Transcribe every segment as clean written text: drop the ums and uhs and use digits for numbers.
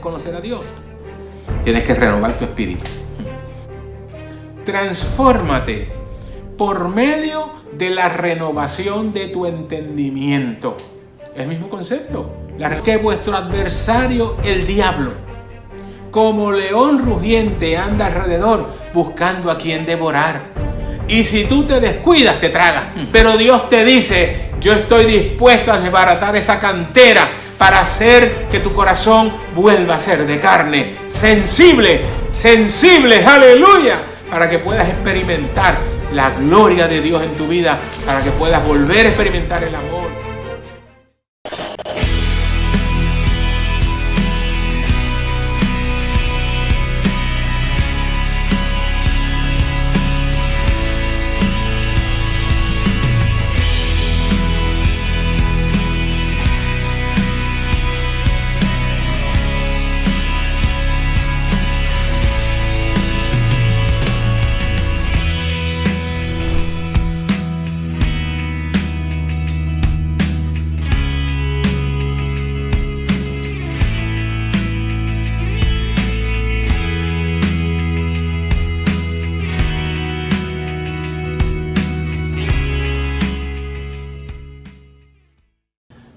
conocer a Dios? Tienes que renovar tu espíritu. Transfórmate por medio de la renovación de tu entendimiento. El mismo concepto. Que vuestro adversario, el diablo, como león rugiente, anda alrededor buscando a quien devorar. Y si tú te descuidas, te traga. Pero Dios te dice: yo estoy dispuesto a desbaratar esa cantera para hacer que tu corazón vuelva a ser de carne, sensible, aleluya, para que puedas experimentar la gloria de Dios en tu vida, para que puedas volver a experimentar el amor.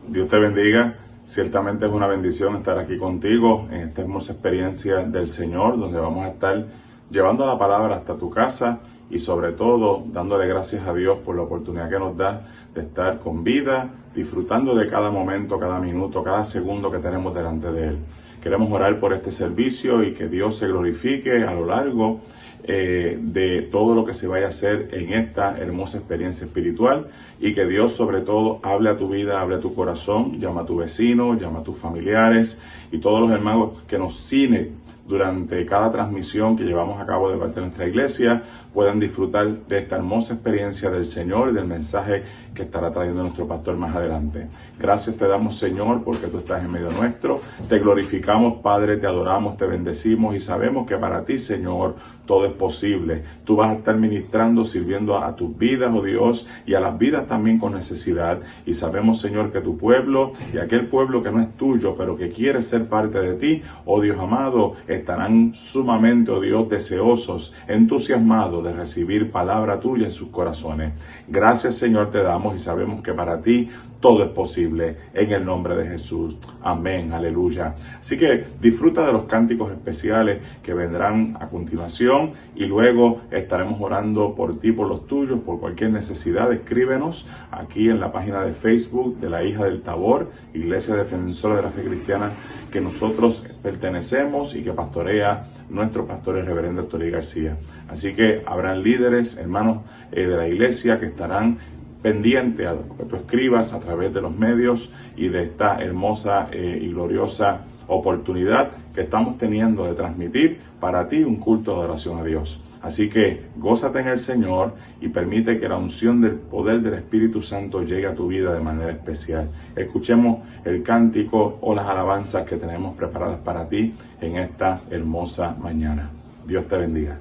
Dios te bendiga. Ciertamente es una bendición estar aquí contigo en esta hermosa experiencia del Señor, donde vamos a estar llevando la palabra hasta tu casa y sobre todo dándole gracias a Dios por la oportunidad que nos da de estar con vida, disfrutando de cada momento, cada minuto, cada segundo que tenemos delante de Él. Queremos orar por este servicio y que Dios se glorifique a lo largo de todo lo que se vaya a hacer en esta hermosa experiencia espiritual, y que Dios sobre todo hable a tu vida, hable a tu corazón, llama a tu vecino, llama a tus familiares y todos los hermanos que nos siguen durante cada transmisión que llevamos a cabo de parte de nuestra iglesia puedan disfrutar de esta hermosa experiencia del Señor y del mensaje que estará trayendo nuestro pastor más adelante. Gracias te damos, Señor, porque tú estás en medio nuestro. Te glorificamos, Padre, te adoramos, te bendecimos y sabemos que para ti, Señor, todo es posible. Tú vas a estar ministrando, sirviendo a tus vidas, oh Dios, y a las vidas también con necesidad. Y sabemos, Señor, que tu pueblo y aquel pueblo que no es tuyo, pero que quiere ser parte de ti, oh Dios amado, estarán sumamente, oh Dios, deseosos, entusiasmados de recibir palabra tuya en sus corazones. Gracias, Señor, te damos y sabemos que para ti todo es posible, en el nombre de Jesús. Amén, aleluya. Así que disfruta de los cánticos especiales que vendrán a continuación y luego estaremos orando por ti, por los tuyos, por cualquier necesidad. Escríbenos aquí en la página de Facebook de la Hija del Tabor, Iglesia Defensora de la Fe Cristiana, que nosotros pertenecemos y que pastorea nuestro pastor el reverendo Héctor García. Así que habrán líderes, hermanos de la iglesia que estarán pendiente a lo que tú escribas a través de los medios y de esta hermosa y gloriosa oportunidad que estamos teniendo de transmitir para ti un culto de adoración a Dios. Así que gózate en el Señor y permite que la unción del poder del Espíritu Santo llegue a tu vida de manera especial. Escuchemos el cántico o las alabanzas que tenemos preparadas para ti en esta hermosa mañana. Dios te bendiga.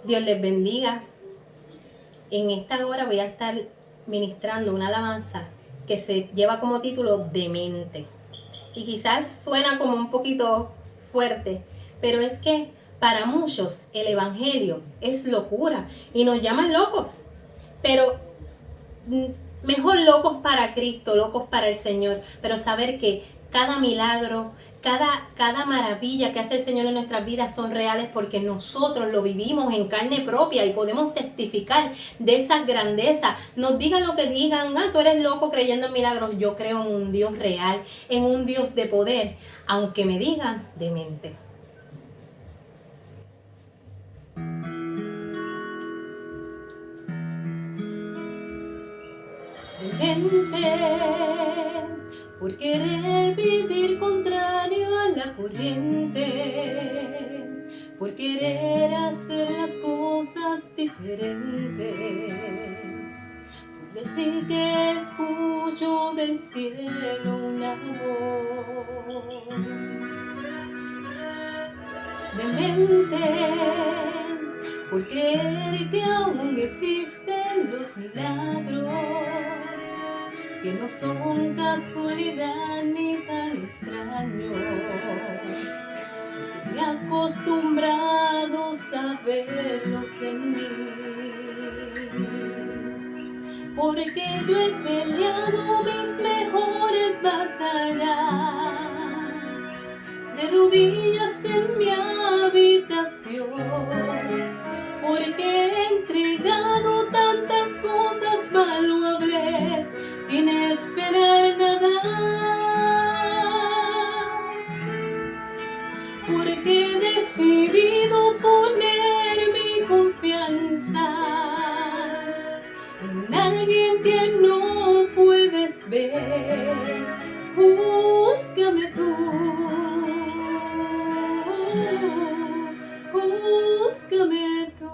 Dios les bendiga. En esta hora voy a estar ministrando una alabanza que se lleva como título Demente. Y quizás suena como un poquito fuerte, pero es que para muchos el evangelio es locura y nos llaman locos. Pero mejor locos para Cristo, locos para el Señor. Pero saber que cada milagro, cada maravilla que hace el Señor en nuestras vidas son reales porque nosotros lo vivimos en carne propia y podemos testificar de esa grandeza. Nos digan lo que digan, tú eres loco creyendo en milagros. Yo creo en un Dios real, en un Dios de poder, aunque me digan demente. Demente por querer vivir contrario a la corriente, por querer hacer las cosas diferentes, por decir que escucho del cielo una voz. Demente por creer que aún existen los milagros, que no son casualidad ni tan extraño. Me acostumbrados a verlos en mí, porque yo he peleado mis mejores batallas de rodillas en mi habitación, porque he entregado tantas cosas valuables sin esperar nada, porque he decidido poner mi confianza en alguien que no puedes ver. Júzgame tú, júzgame tú.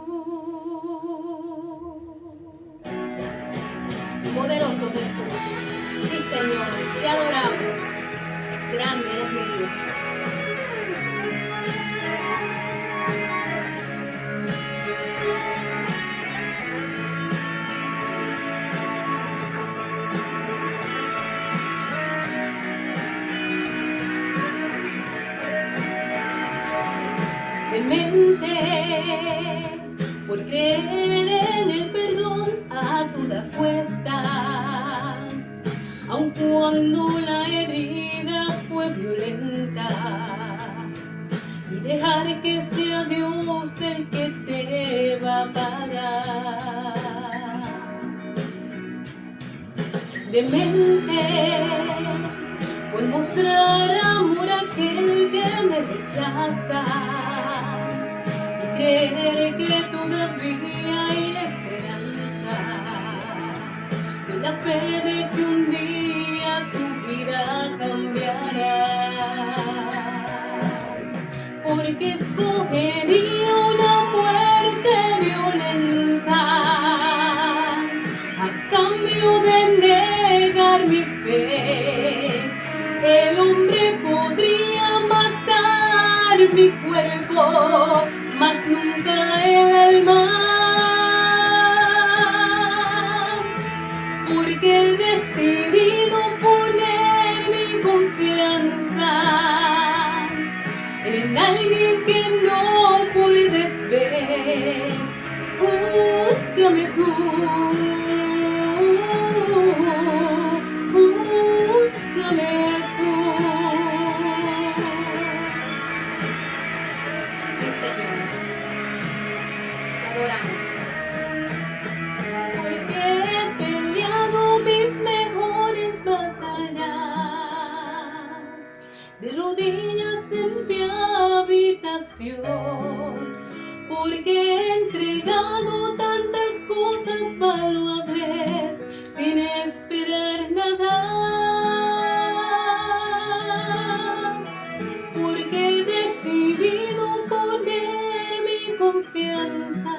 Poderoso Jesús, sí Señor, te adoramos. Grande eres mi Dios. Demente por creer en el perdón a toda cuesta, aun cuando la herida fue violenta, y dejar que sea Dios el que te va a pagar. Demente por mostrar amor a aquel que me rechaza, creer que todavía hay esperanza, con la fe de que un día tu vida cambiará, porque escogería una muerte violenta a cambio de negar mi fe. El hombre podría matar mi cuerpo, mas nunca el alma, porque he decidido poner mi confianza en alguien que no puedes ver. Júzgame tú, júzgame tú. Sí, Señor. Porque he peleado mis mejores batallas de rodillas en mi habitación, porque he entregado tantas cosas valuables sin esperar nada, porque he decidido poner mi confianza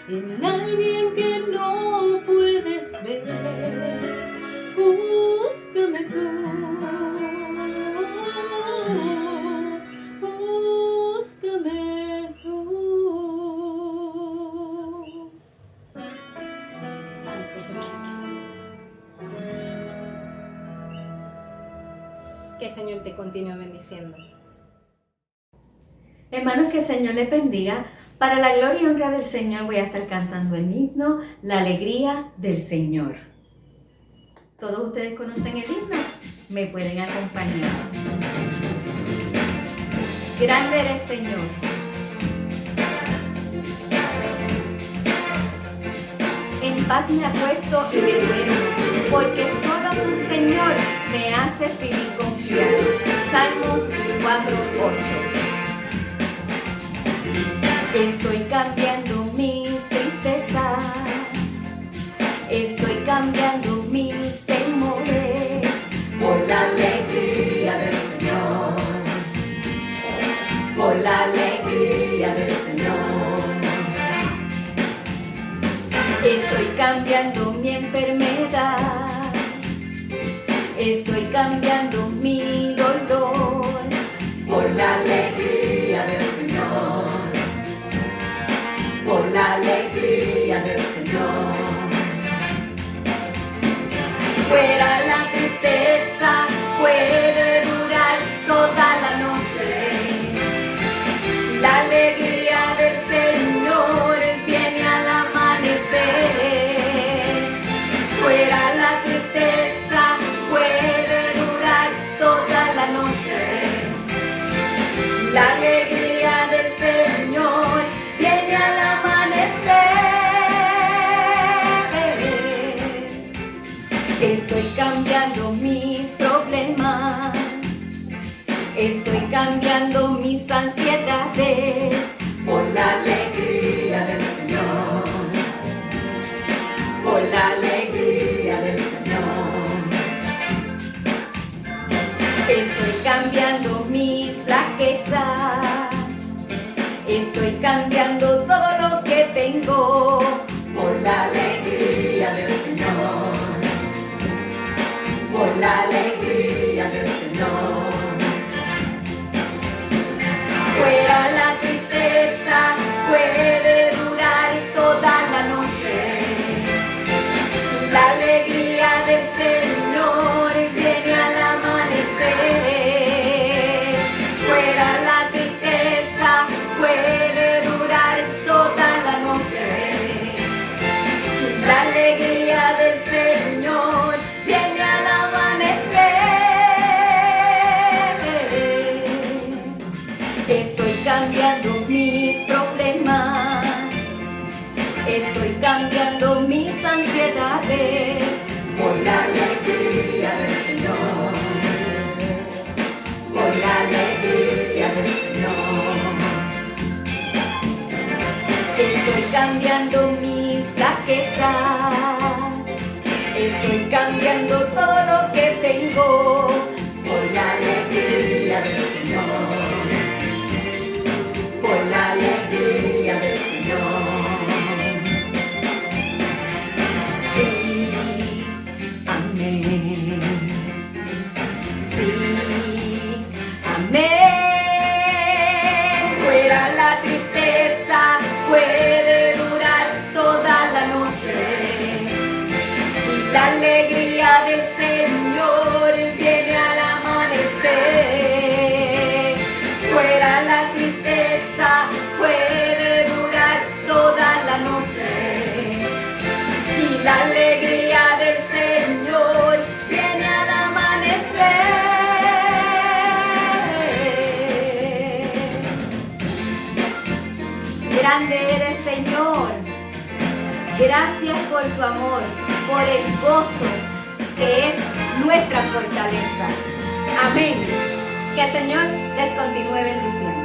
en alguien que no puedes ver. Júzgame tú, júzgame tú. Santo Jesús. Que el Señor te continúe bendiciendo. Hermanos, que el Señor les bendiga. Para la gloria y honra del Señor voy a estar cantando el himno La Alegría del Señor. ¿Todos ustedes conocen el himno? Me pueden acompañar. Grande eres, Señor. En paz me acuesto y me duermo, porque solo tú, Señor, me haces vivir confiado. Salmo 4:8. Estoy cambiando mis tristezas, estoy cambiando mis temores por la alegría del Señor, por la alegría del Señor. Estoy cambiando mi enfermedad, estoy cambiando mi dolor por la alegría del Señor, por la alegría del Señor. Fuera la tristeza, fuera cambiando mis problemas. Estoy cambiando mis ansiedades por la alegría del Señor. Por la alegría del Señor. Estoy cambiando mis flaquezas. Estoy cambiando todo lo que tengo por la alegría del Señor. Por la alegría del Señor. Fuera la tristeza, puede durar toda la noche. La alegría del Señor viene al amanecer. Fuera la tristeza, puede durar toda la noche. La alegría del Señor viene al amanecer. Estoy cambiando mis problemas. Estoy cambiando mis ansiedades por la alegría del Señor. Por la alegría del Señor. Estoy cambiando mis flaquezas. Estoy cambiando todo lo que tengo por la alegría del Señor. Por la alegría del Señor. Sí, amén. Sí, amén. Fuera la tristeza, puede durar toda la noche. Y la alegría del Señor viene al amanecer. Fuera la tristeza, puede durar toda la noche. Y la alegría del Señor viene al amanecer. Grande eres, Señor. Gracias por tu amor, por el gozo que es nuestra fortaleza. Amén. Que el Señor les continúe bendiciendo.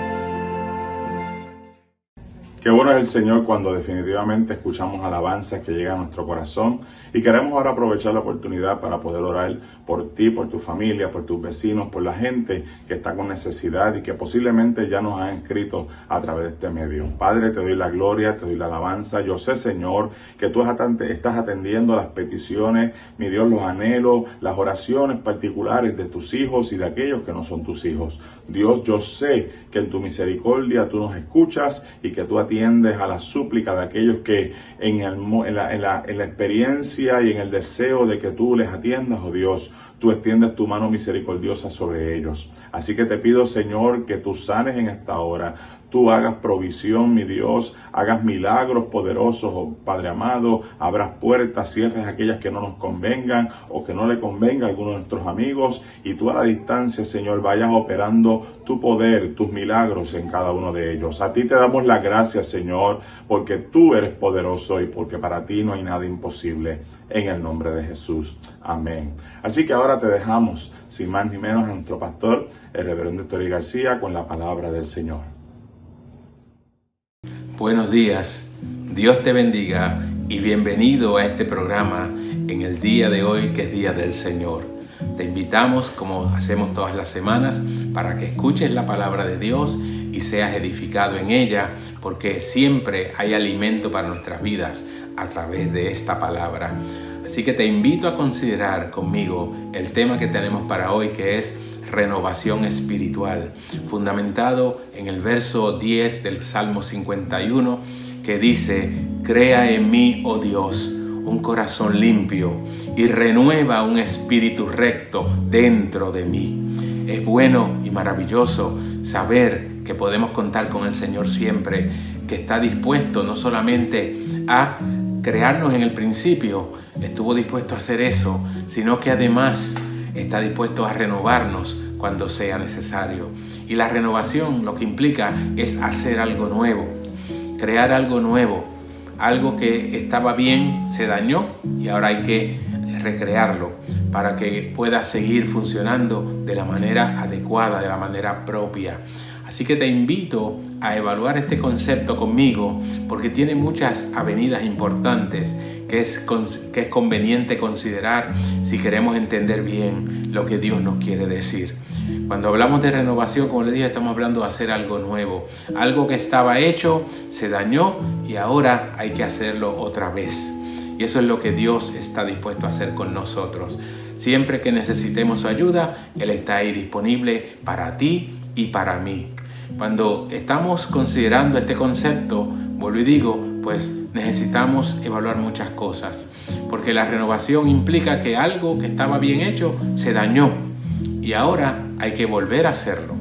Qué bueno es el Señor cuando definitivamente escuchamos alabanzas que llegan a nuestro corazón y queremos ahora aprovechar la oportunidad para poder orar por ti, por tu familia, por tus vecinos, por la gente que está con necesidad y que posiblemente ya nos han escrito a través de este medio. Padre, te doy la gloria, te doy la alabanza. Yo sé, Señor, que tú estás atendiendo las peticiones, mi Dios, los anhelos, las oraciones particulares de tus hijos y de aquellos que no son tus hijos. Dios, yo sé que en tu misericordia tú nos escuchas y que tú atiendes a la súplica de aquellos que en la experiencia y en el deseo de que tú les atiendas, oh Dios, tú extiendes tu mano misericordiosa sobre ellos. Así que te pido, Señor, que tú sanes en esta hora. Tú hagas provisión, mi Dios, hagas milagros poderosos, oh Padre amado, abras puertas, cierres aquellas que no nos convengan o que no le convenga a alguno de nuestros amigos, y tú a la distancia, Señor, vayas operando tu poder, tus milagros en cada uno de ellos. A ti te damos las gracias, Señor, porque tú eres poderoso y porque para ti no hay nada imposible, en el nombre de Jesús. Amén. Así que ahora te dejamos, sin más ni menos, a nuestro pastor, el reverendo Tori García, con la palabra del Señor. Buenos días, Dios te bendiga y bienvenido a este programa en el día de hoy, que es Día del Señor. Te invitamos, como hacemos todas las semanas, para que escuches la palabra de Dios y seas edificado en ella, porque siempre hay alimento para nuestras vidas a través de esta palabra. Así que te invito a considerar conmigo el tema que tenemos para hoy, que es renovación espiritual, fundamentado en el verso 10 del Salmo 51, que dice: crea en mí, oh Dios, un corazón limpio y renueva un espíritu recto dentro de mí. Es bueno y maravilloso saber que podemos contar con el Señor siempre, que está dispuesto no solamente a crearnos en el principio, estuvo dispuesto a hacer eso, sino que además está dispuesto a renovarnos cuando sea necesario. Y la renovación lo que implica es hacer algo nuevo, crear algo nuevo, algo que estaba bien, se dañó y ahora hay que recrearlo. para que pueda seguir funcionando de la manera adecuada, de la manera propia. Así que te invito a evaluar este concepto conmigo, porque tiene muchas avenidas importantes que es conveniente considerar si queremos entender bien lo que Dios nos quiere decir. Cuando hablamos de renovación, como les dije, estamos hablando de hacer algo nuevo. Algo que estaba hecho, se dañó y ahora hay que hacerlo otra vez. Y eso es lo que Dios está dispuesto a hacer con nosotros. Siempre que necesitemos su ayuda, Él está ahí disponible para ti y para mí. Cuando estamos considerando este concepto, vuelvo y digo, pues necesitamos evaluar muchas cosas. Porque la renovación implica que algo que estaba bien hecho se dañó y ahora hay que volver a hacerlo.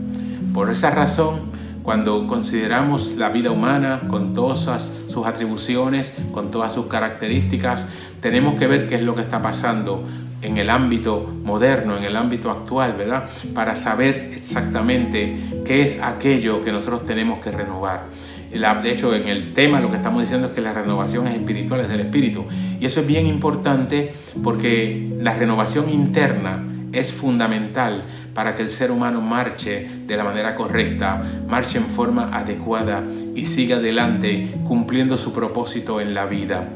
Por esa razón, cuando consideramos la vida humana con todas sus atribuciones, con todas sus características, tenemos que ver qué es lo que está pasando en el ámbito moderno, en el ámbito actual, ¿verdad? Para saber exactamente qué es aquello que nosotros tenemos que renovar. De hecho, en el tema lo que estamos diciendo es que la renovación es espiritual, es del espíritu. Y eso es bien importante porque la renovación interna es fundamental para que el ser humano marche de la manera correcta, marche en forma adecuada y siga adelante cumpliendo su propósito en la vida.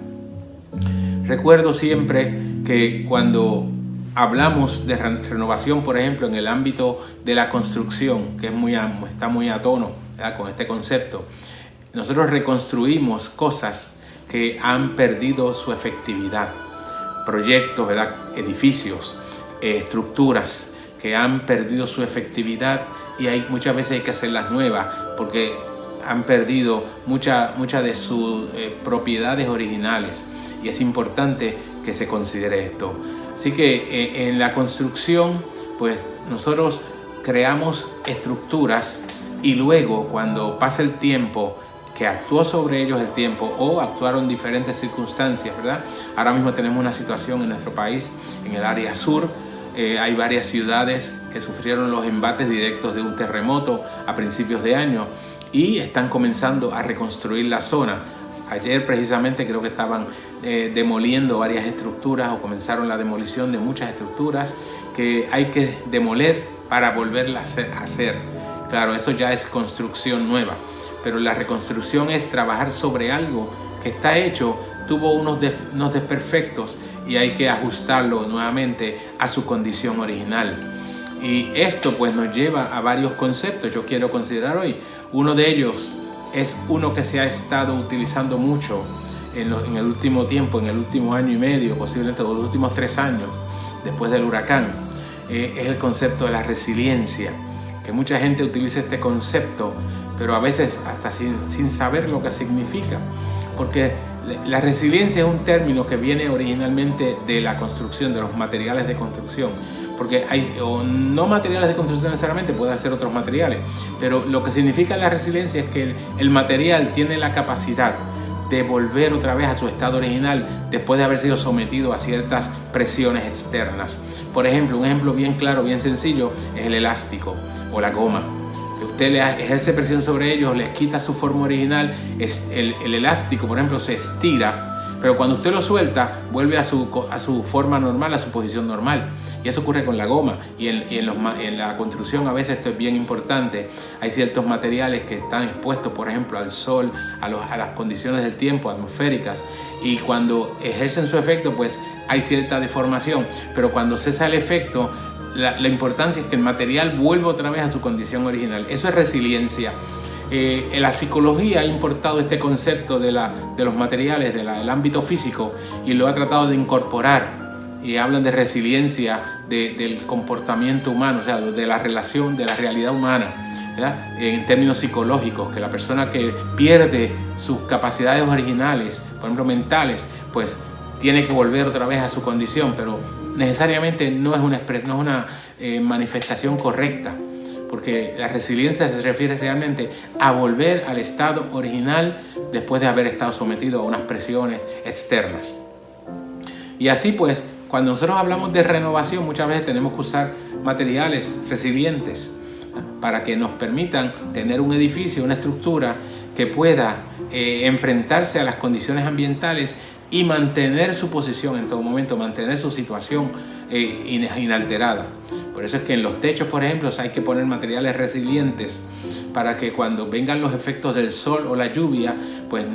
Recuerdo siempre que cuando hablamos de renovación, por ejemplo, en el ámbito de la construcción, que está muy a tono, ¿verdad?, con este concepto, nosotros reconstruimos cosas que han perdido su efectividad, proyectos, ¿verdad?, edificios, estructuras que han perdido su efectividad y muchas veces hay que hacerlas nuevas porque han perdido muchas de sus propiedades originales, y es importante que se considere esto. Así que en la construcción, pues nosotros creamos estructuras y luego cuando pasa el tiempo, que actuó sobre ellos el tiempo o actuaron diferentes circunstancias, ¿verdad? Ahora mismo tenemos una situación en nuestro país, en el área sur. Hay varias ciudades que sufrieron los embates directos de un terremoto a principios de año y están comenzando a reconstruir la zona. Ayer precisamente creo que estaban demoliendo varias estructuras o comenzaron la demolición de muchas estructuras que hay que demoler para volverlas a hacer. Claro, eso ya es construcción nueva, pero la reconstrucción es trabajar sobre algo que está hecho, tuvo unos desperfectos y hay que ajustarlo nuevamente a su condición original. Y esto pues nos lleva a varios conceptos. Yo quiero considerar hoy uno de ellos. Es uno que se ha estado utilizando mucho en el último tiempo, en el último año y medio, posiblemente los últimos 3 años, después del huracán. Es el concepto de la resiliencia, que mucha gente utiliza este concepto, pero a veces hasta sin saber lo que significa. Porque la resiliencia es un término que viene originalmente de la construcción, de los materiales de construcción. Porque no materiales de construcción necesariamente, pueden ser otros materiales, pero lo que significa la resiliencia es que el material tiene la capacidad de volver otra vez a su estado original después de haber sido sometido a ciertas presiones externas. Por ejemplo, un ejemplo bien claro, bien sencillo, es el elástico o la goma. Usted le ejerce presión sobre ellos, les quita su forma original, el elástico, por ejemplo, se estira, pero cuando usted lo suelta, vuelve a su forma normal, a su posición normal. Y eso ocurre con la goma. Y en la construcción a veces esto es bien importante. Hay ciertos materiales que están expuestos, por ejemplo, al sol, a las condiciones del tiempo, atmosféricas. Y cuando ejercen su efecto, pues hay cierta deformación. Pero cuando cesa el efecto, la importancia es que el material vuelva otra vez a su condición original. Eso es resiliencia. La psicología ha importado este concepto de los materiales del ámbito físico y lo ha tratado de incorporar, y hablan de resiliencia del comportamiento humano, o sea, de la relación, de la realidad humana, ¿verdad? En términos psicológicos, que la persona que pierde sus capacidades originales, por ejemplo mentales, pues tiene que volver otra vez a su condición, pero necesariamente no es una manifestación correcta. Porque la resiliencia se refiere realmente a volver al estado original después de haber estado sometido a unas presiones externas. Y así pues, cuando nosotros hablamos de renovación, muchas veces tenemos que usar materiales resilientes para que nos permitan tener un edificio, una estructura que pueda enfrentarse a las condiciones ambientales y mantener su posición en todo momento, mantener su situación inalterada. Por eso es que en los techos, por ejemplo, hay que poner materiales resilientes para que cuando vengan los efectos del sol o la lluvia, pues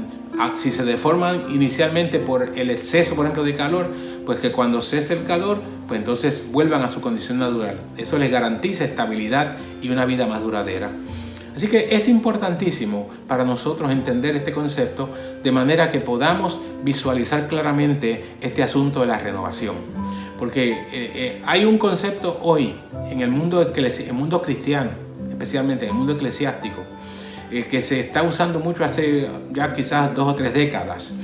si se deforman inicialmente por el exceso, por ejemplo, de calor, pues que cuando cese el calor, pues entonces vuelvan a su condición natural. Eso les garantiza estabilidad y una vida más duradera. Así que es importantísimo para nosotros entender este concepto de manera que podamos visualizar claramente este asunto de la renovación. Porque hay un concepto hoy en el mundo cristiano, especialmente en el mundo eclesiástico, que se está usando mucho hace ya quizás 2 o 3 décadas,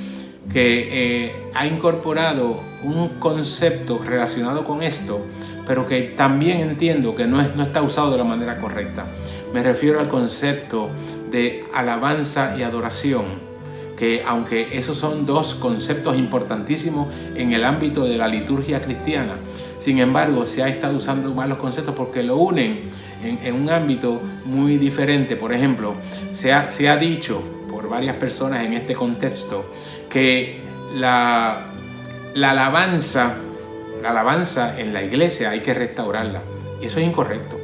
que ha incorporado un concepto relacionado con esto, pero que también entiendo que no está usado de la manera correcta. Me refiero al concepto de alabanza y adoración, que aunque esos son 2 conceptos importantísimos en el ámbito de la liturgia cristiana, sin embargo se ha estado usando mal los conceptos porque lo unen en un ámbito muy diferente. Por ejemplo, se ha dicho por varias personas en este contexto que la alabanza en la iglesia hay que restaurarla, y eso es incorrecto.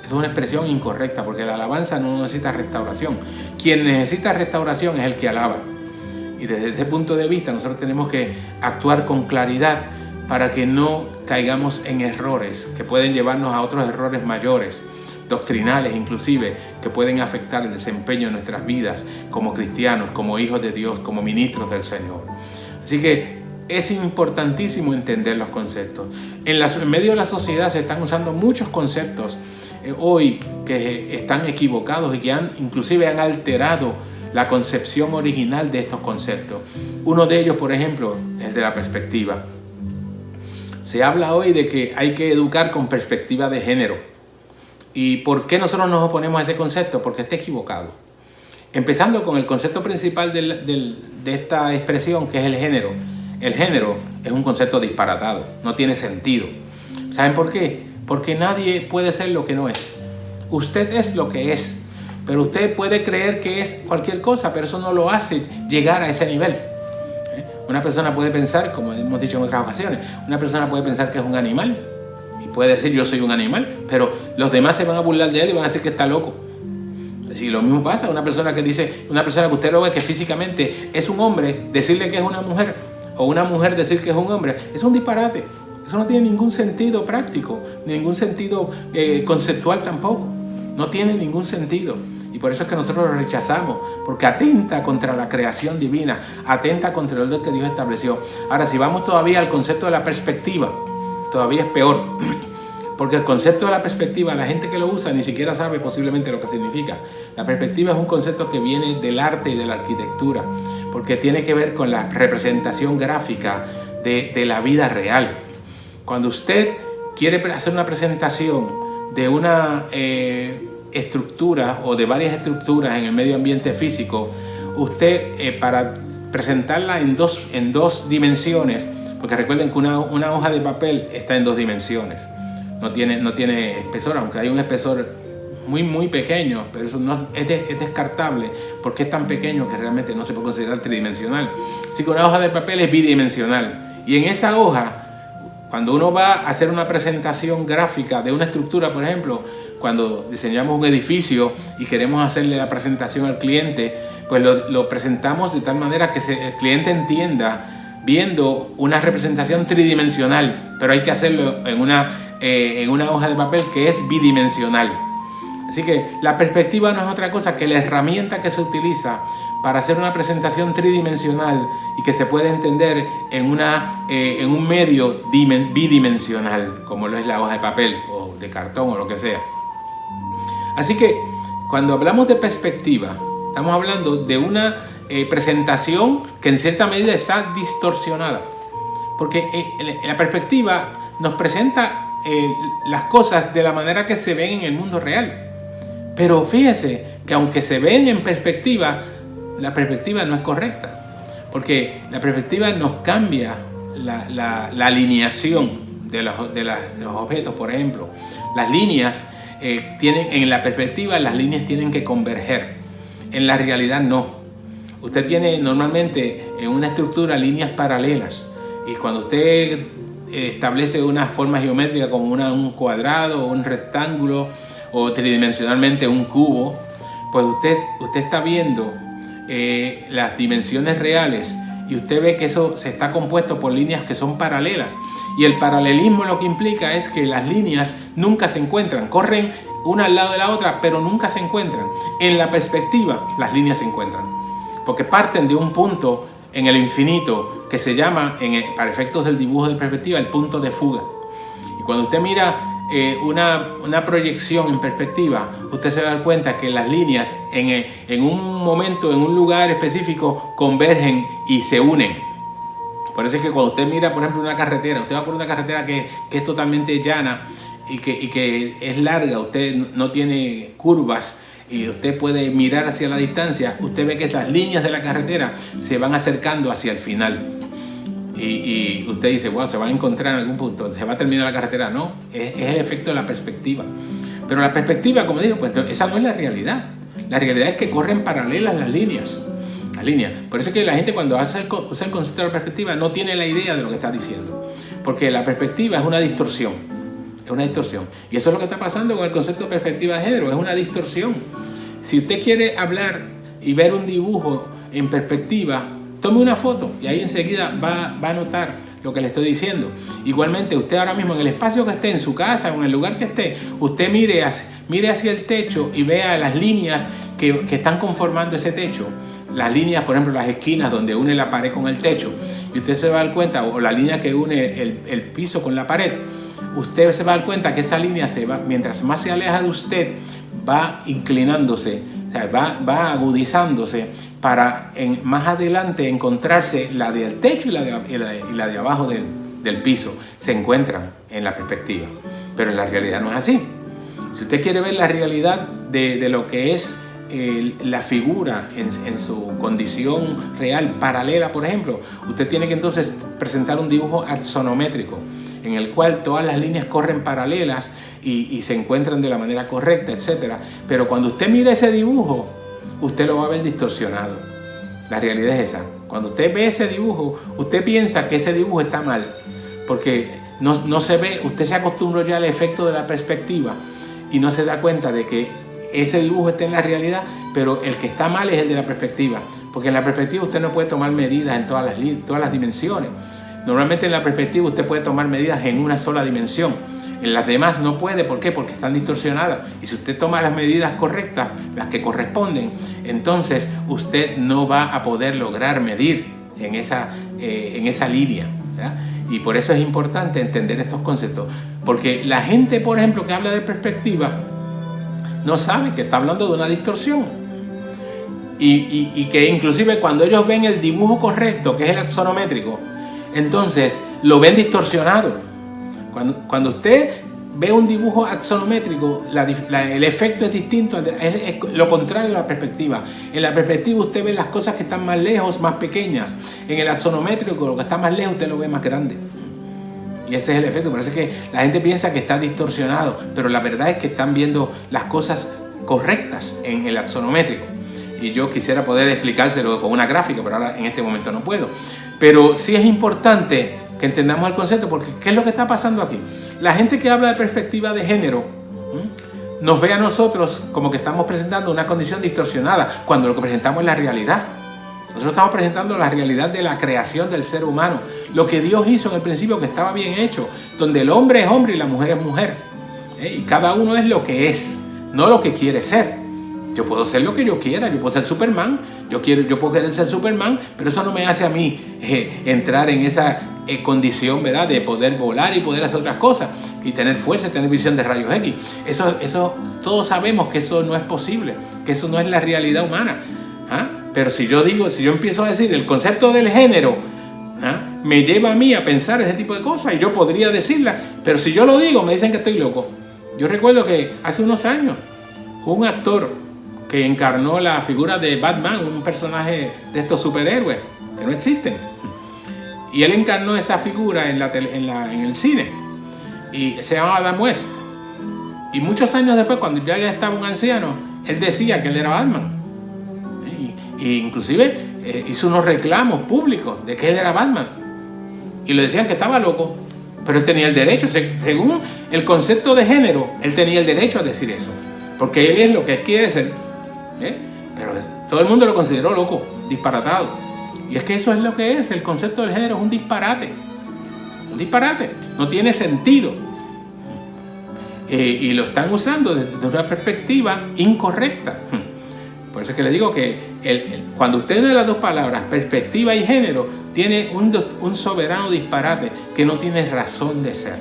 Es una expresión incorrecta, porque la alabanza no necesita restauración. Quien necesita restauración es el que alaba. Y desde ese punto de vista nosotros tenemos que actuar con claridad para que no caigamos en errores que pueden llevarnos a otros errores mayores, doctrinales inclusive, que pueden afectar el desempeño de nuestras vidas como cristianos, como hijos de Dios, como ministros del Señor. Así que es importantísimo entender los conceptos. En medio de la sociedad se están usando muchos conceptos hoy que están equivocados y que inclusive han alterado la concepción original de estos conceptos. Uno de ellos, por ejemplo, es el de la perspectiva. Se habla hoy de que hay que educar con perspectiva de género. ¿Y por qué nosotros nos oponemos a ese concepto? Porque está equivocado. Empezando con el concepto principal de esta expresión, que es el género. El género es un concepto disparatado, no tiene sentido. ¿Saben por qué? Porque nadie puede ser lo que no es. Usted es lo que es, pero usted puede creer que es cualquier cosa, pero eso no lo hace llegar a ese nivel. Una persona puede pensar, como hemos dicho en otras ocasiones, una persona puede pensar que es un animal y puede decir yo soy un animal, pero los demás se van a burlar de él y van a decir que está loco. Y lo mismo pasa, una persona que usted lo ve que físicamente es un hombre, decirle que es una mujer, o una mujer decir que es un hombre, es un disparate. Eso no tiene ningún sentido práctico, ningún sentido conceptual tampoco. No tiene ningún sentido. Y por eso es que nosotros lo rechazamos, porque atenta contra la creación divina, atenta contra el orden que Dios estableció. Ahora, si vamos todavía al concepto de la perspectiva, todavía es peor. Porque el concepto de la perspectiva, la gente que lo usa ni siquiera sabe posiblemente lo que significa. La perspectiva es un concepto que viene del arte y de la arquitectura, porque tiene que ver con la representación gráfica de la vida real. Cuando usted quiere hacer una presentación de una estructura o de varias estructuras en el medio ambiente físico, usted para presentarla en dos dimensiones, porque recuerden que una hoja de papel está en 2 dimensiones, no tiene espesor, aunque hay un espesor muy muy pequeño, pero eso no es descartable porque es tan pequeño que realmente no se puede considerar tridimensional. Así que una hoja de papel es bidimensional, y en esa hoja, cuando uno va a hacer una presentación gráfica de una estructura, por ejemplo, cuando diseñamos un edificio y queremos hacerle la presentación al cliente, pues lo presentamos de tal manera que el cliente entienda viendo una representación tridimensional, pero hay que hacerlo en una hoja de papel que es bidimensional. Así que la perspectiva no es otra cosa que la herramienta que se utiliza para hacer una presentación tridimensional y que se puede entender en un medio bidimensional, como lo es la hoja de papel o de cartón o lo que sea. Así que cuando hablamos de perspectiva, estamos hablando de una presentación que en cierta medida está distorsionada, porque la perspectiva nos presenta las cosas de la manera que se ven en el mundo real. Pero fíjese que aunque se ven en perspectiva, la perspectiva no es correcta, porque la perspectiva nos cambia la alineación de los objetos. Por ejemplo, las líneas en la perspectiva las líneas tienen que converger, en la realidad no. Usted tiene normalmente en una estructura líneas paralelas, y cuando usted establece una forma geométrica como un cuadrado, un rectángulo o tridimensionalmente un cubo, pues usted está viendo las dimensiones reales y usted ve que eso se está compuesto por líneas que son paralelas. Y el paralelismo lo que implica es que las líneas nunca se encuentran, corren una al lado de la otra, pero nunca se encuentran. En la perspectiva, las líneas se encuentran, porque parten de un punto en el infinito que se llama, para efectos del dibujo de perspectiva, el punto de fuga. Y cuando usted mira una proyección en perspectiva, usted se va a dar cuenta que las líneas en un momento, en un lugar específico, convergen y se unen. Por eso es que cuando usted mira, por ejemplo, una carretera, usted va por una carretera que es totalmente llana y que es larga, usted no tiene curvas y usted puede mirar hacia la distancia, usted ve que las líneas de la carretera se van acercando hacia el final. Y usted dice, wow, se va a encontrar en algún punto, se va a terminar la carretera. No, es el efecto de la perspectiva. Pero la perspectiva, como digo, pues esa no es la realidad. La realidad es que corren paralelas las líneas. Por eso es que la gente, cuando usa el concepto de la perspectiva, no tiene la idea de lo que está diciendo. Porque la perspectiva es una distorsión. Es una distorsión. Y eso es lo que está pasando con el concepto de perspectiva de género. Es una distorsión. Si usted quiere hablar y ver un dibujo en perspectiva, tome una foto y ahí enseguida va a notar lo que le estoy diciendo. Igualmente, usted ahora mismo en el espacio que esté, en su casa o en el lugar que esté, usted mire hacia el techo y vea las líneas que están conformando ese techo. Las líneas, por ejemplo, las esquinas donde une la pared con el techo, y usted se va a dar cuenta, o la línea que une el piso con la pared, usted se va a dar cuenta que esa línea mientras más se aleja de usted, va inclinándose, o sea, va agudizándose para más adelante encontrarse la del techo y la de abajo del piso. Se encuentran en la perspectiva, pero en la realidad no es así. Si usted quiere ver la realidad de lo que es la figura en su condición real paralela, por ejemplo, usted tiene que entonces presentar un dibujo axonométrico en el cual todas las líneas corren paralelas y se encuentran de la manera correcta, etc. Pero cuando usted mira ese dibujo, usted lo va a ver distorsionado. La realidad es esa. Cuando usted ve ese dibujo, usted piensa que ese dibujo está mal, porque no se ve, usted se acostumbró ya al efecto de la perspectiva y no se da cuenta de que ese dibujo está en la realidad, pero el que está mal es el de la perspectiva, porque en la perspectiva usted no puede tomar medidas en todas las dimensiones. Normalmente en la perspectiva usted puede tomar medidas en una sola dimensión, en las demás no puede. ¿Por qué? Porque están distorsionadas, y si usted toma las medidas correctas, las que corresponden, entonces usted no va a poder lograr medir en esa línea, ¿verdad? Y por eso es importante entender estos conceptos, porque la gente, por ejemplo, que habla de perspectiva, no sabe que está hablando de una distorsión, y que inclusive cuando ellos ven el dibujo correcto, que es el axonométrico, entonces lo ven distorsionado. Cuando usted ve un dibujo axonométrico, el efecto es distinto, es lo contrario de la perspectiva. En la perspectiva usted ve las cosas que están más lejos, más pequeñas. En el axonométrico, lo que está más lejos, usted lo ve más grande. Y ese es el efecto. Por eso es que la gente piensa que está distorsionado, pero la verdad es que están viendo las cosas correctas en el axonométrico. Y yo quisiera poder explicárselo con una gráfica, pero ahora en este momento no puedo. Pero sí es importante que entendamos el concepto, porque ¿qué es lo que está pasando aquí? La gente que habla de perspectiva de género nos ve a nosotros como que estamos presentando una condición distorsionada, cuando lo que presentamos es la realidad. Nosotros estamos presentando la realidad de la creación del ser humano, lo que Dios hizo en el principio, que estaba bien hecho, donde el hombre es hombre y la mujer es mujer, y cada uno es lo que es, no lo que quiere ser. Yo puedo ser lo que yo quiera, yo puedo ser Superman, yo puedo querer ser Superman, pero eso no me hace a mí entrar en esa condición, ¿verdad?, de poder volar y poder hacer otras cosas y tener fuerza, tener visión de rayos X. Eso todos sabemos que eso no es posible, que eso no es la realidad humana. Pero si yo empiezo a decir el concepto del género, me lleva a mí a pensar ese tipo de cosas, y yo podría decirla, pero si yo lo digo me dicen que estoy loco. Yo recuerdo que hace unos años un actor que encarnó la figura de Batman, un personaje de estos superhéroes que no existen, y él encarnó esa figura en el cine, y se llamaba Adam West. Y muchos años después, cuando ya estaba un anciano, él decía que él era Batman, e inclusive hizo unos reclamos públicos de que él era Batman, y le decían que estaba loco, Pero él tenía el derecho, según el concepto de género, él tenía el derecho a decir eso. Porque él es lo que él quiere ser. Pero todo el mundo lo consideró loco, disparatado. Y es que eso es lo que es, el concepto del género es un disparate. Un disparate, no tiene sentido. Y lo están usando desde una perspectiva incorrecta. Por eso es que le digo que cuando usted une las dos palabras, perspectiva y género, tiene un soberano disparate que no tiene razón de ser.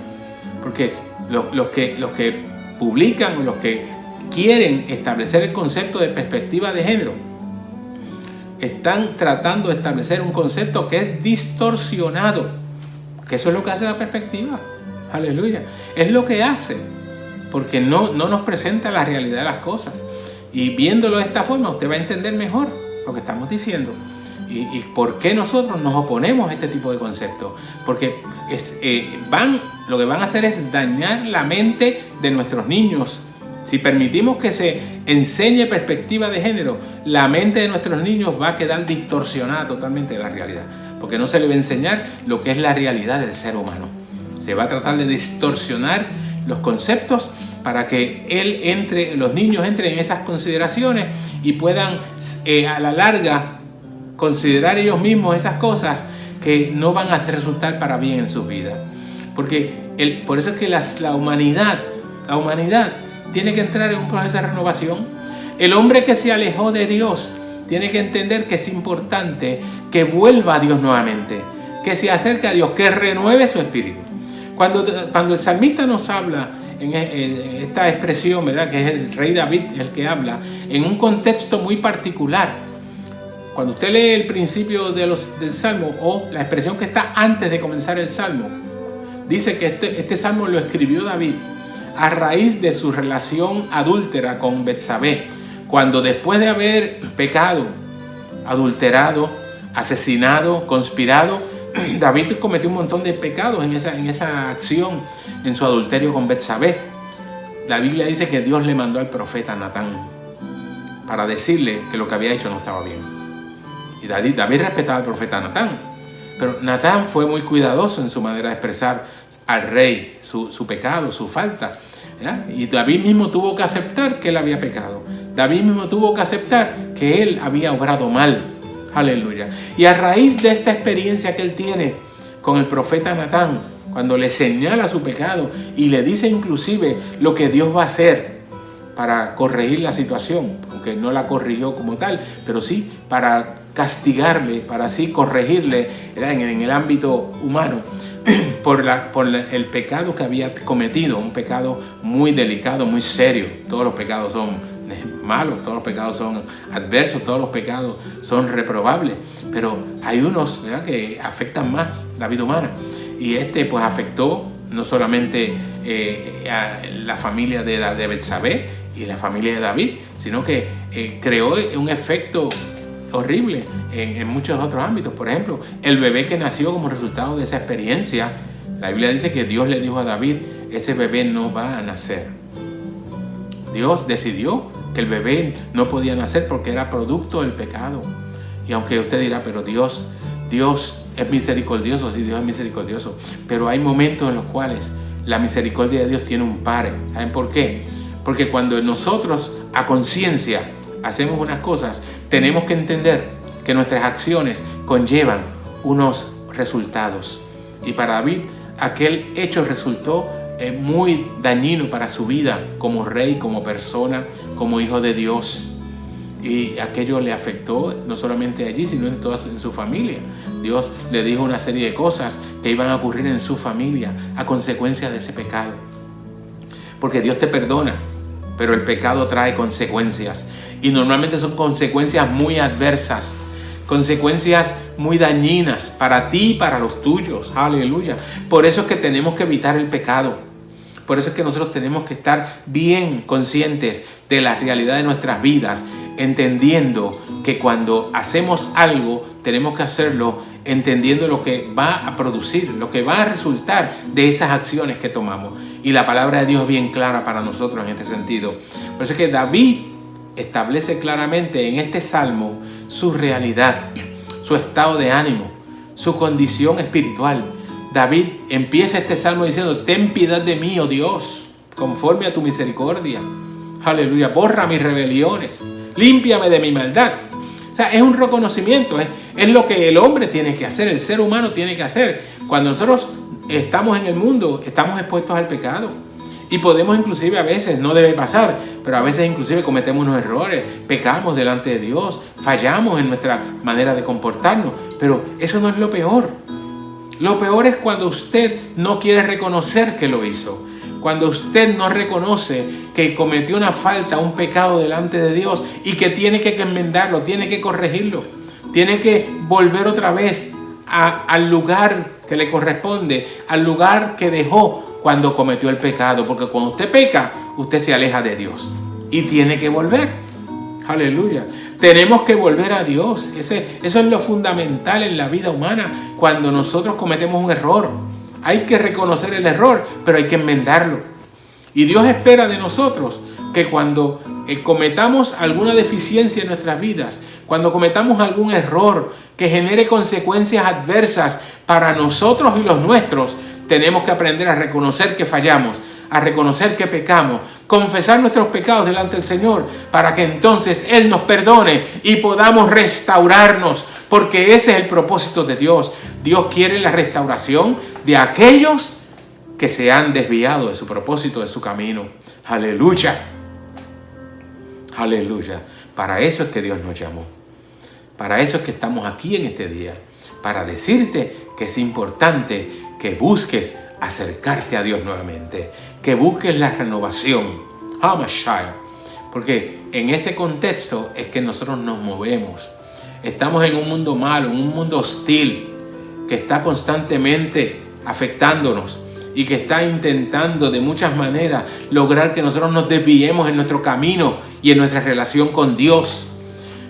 Porque los que publican o los que quieren establecer el concepto de perspectiva de género están tratando de establecer un concepto que es distorsionado. Que eso es lo que hace la perspectiva. Aleluya. Es lo que hace. Porque no nos presenta la realidad de las cosas. Y viéndolo de esta forma, usted va a entender mejor lo que estamos diciendo. Y por qué nosotros nos oponemos a este tipo de conceptos. Porque lo que van a hacer es dañar la mente de nuestros niños. Si permitimos que se enseñe perspectiva de género, la mente de nuestros niños va a quedar distorsionada totalmente de la realidad. Porque no se le va a enseñar lo que es la realidad del ser humano. Se va a tratar de distorsionar los conceptos para que los niños entren en esas consideraciones y puedan a la larga considerar ellos mismos esas cosas que no van a hacer resultar para bien en sus vidas. Porque por eso es que la humanidad tiene que entrar en un proceso de renovación. El hombre que se alejó de Dios tiene que entender que es importante que vuelva a Dios nuevamente, que se acerque a Dios, que renueve su espíritu. Cuando el salmista nos habla en esta expresión, ¿verdad?, que es el rey David el que habla, en un contexto muy particular. Cuando usted lee el principio del salmo o la expresión que está antes de comenzar el salmo, dice que este salmo lo escribió David a raíz de su relación adúltera con Betsabé, cuando después de haber pecado, adulterado, asesinado, conspirado, David cometió un montón de pecados en esa acción, en su adulterio con Betsabé. La Biblia dice que Dios le mandó al profeta Natán para decirle que lo que había hecho no estaba bien. Y David respetaba al profeta Natán, pero Natán fue muy cuidadoso en su manera de expresar al rey su pecado, su falta, ¿verdad? Y David mismo tuvo que aceptar que él había pecado. David mismo tuvo que aceptar que él había obrado mal. Aleluya. Y a raíz de esta experiencia que él tiene con el profeta Natán, cuando le señala su pecado y le dice inclusive lo que Dios va a hacer para corregir la situación, aunque no la corrigió como tal, pero sí para castigarle, para así corregirle, ¿verdad?, en el ámbito humano por el pecado que había cometido, un pecado muy delicado, muy serio. Todos los pecados son malos, todos los pecados son adversos, todos los pecados son reprobables, pero hay unos, ¿verdad?, que afectan más la vida humana, y pues afectó no solamente a la familia de Betsabé y la familia de David, sino que creó un efecto horrible en muchos otros ámbitos. Por ejemplo, el bebé que nació como resultado de esa experiencia, la Biblia dice que Dios le dijo a David: ese bebé no va a nacer. Dios decidió que el bebé no podía nacer porque era producto del pecado. Y aunque usted dirá, pero Dios es misericordioso, sí, Dios es misericordioso, pero hay momentos en los cuales la misericordia de Dios tiene un pare. ¿Saben por qué? Porque cuando nosotros a conciencia hacemos unas cosas, tenemos que entender que nuestras acciones conllevan unos resultados. Y para David, aquel hecho resultó muy dañino para su vida como rey, como persona, como hijo de Dios. Y aquello le afectó no solamente allí, sino en su familia. Dios le dijo una serie de cosas que iban a ocurrir en su familia a consecuencia de ese pecado. Porque Dios te perdona, pero el pecado trae consecuencias. Y normalmente son consecuencias muy adversas, consecuencias muy dañinas para ti y para los tuyos. Aleluya. Por eso es que tenemos que evitar el pecado. Por eso es que nosotros tenemos que estar bien conscientes de la realidad de nuestras vidas, entendiendo que cuando hacemos algo, tenemos que hacerlo entendiendo lo que va a producir, lo que va a resultar de esas acciones que tomamos. Y la palabra de Dios es bien clara para nosotros en este sentido. Por eso es que David establece claramente en este salmo su realidad, su estado de ánimo, su condición espiritual. David empieza este salmo diciendo: ten piedad de mí, oh Dios, conforme a tu misericordia. Aleluya, borra mis rebeliones, límpiame de mi maldad. O sea, es un reconocimiento, es lo que el hombre tiene que hacer, el ser humano tiene que hacer. Cuando nosotros estamos en el mundo, estamos expuestos al pecado. Y podemos inclusive a veces, no debe pasar, pero a veces inclusive cometemos unos errores, pecamos delante de Dios, fallamos en nuestra manera de comportarnos. Pero eso no es lo peor. Lo peor es cuando usted no quiere reconocer que lo hizo. Cuando usted no reconoce que cometió una falta, un pecado delante de Dios y que tiene que enmendarlo, tiene que corregirlo, tiene que volver otra vez al lugar que le corresponde, al lugar que dejó cuando cometió el pecado. Porque cuando usted peca, usted se aleja de Dios y tiene que volver. Aleluya. Tenemos que volver a Dios. Eso es lo fundamental en la vida humana. Cuando nosotros cometemos un error, hay que reconocer el error, pero hay que enmendarlo. Y Dios espera de nosotros que cuando cometamos alguna deficiencia en nuestras vidas, cuando cometamos algún error que genere consecuencias adversas para nosotros y los nuestros, tenemos que aprender a reconocer que fallamos, a reconocer que pecamos, confesar nuestros pecados delante del Señor, para que entonces Él nos perdone y podamos restaurarnos, porque ese es el propósito de Dios. Dios quiere la restauración de aquellos que se han desviado de su propósito, de su camino. Aleluya. Aleluya. Para eso es que Dios nos llamó. Para eso es que estamos aquí en este día. Para decirte que es importante que busques acercarte a Dios nuevamente. Que busques la renovación. Hamashaya. Porque en ese contexto es que nosotros nos movemos. Estamos en un mundo malo, en un mundo hostil, que está constantemente afectándonos y que está intentando de muchas maneras lograr que nosotros nos desviemos en nuestro camino y en nuestra relación con Dios.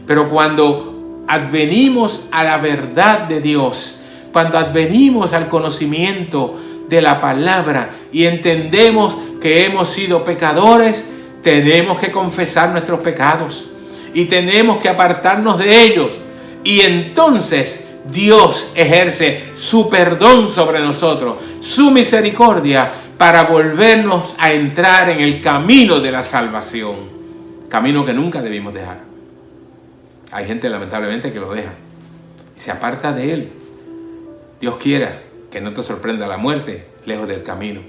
Pero cuando advenimos a la verdad de Dios, cuando advenimos al conocimiento de la palabra y entendemos que hemos sido pecadores, tenemos que confesar nuestros pecados y tenemos que apartarnos de ellos. Y entonces Dios ejerce su perdón sobre nosotros, su misericordia, para volvernos a entrar en el camino de la salvación. Camino que nunca debimos dejar. Hay gente lamentablemente que lo deja y se aparta de él. Dios quiera que no te sorprenda la muerte lejos del camino.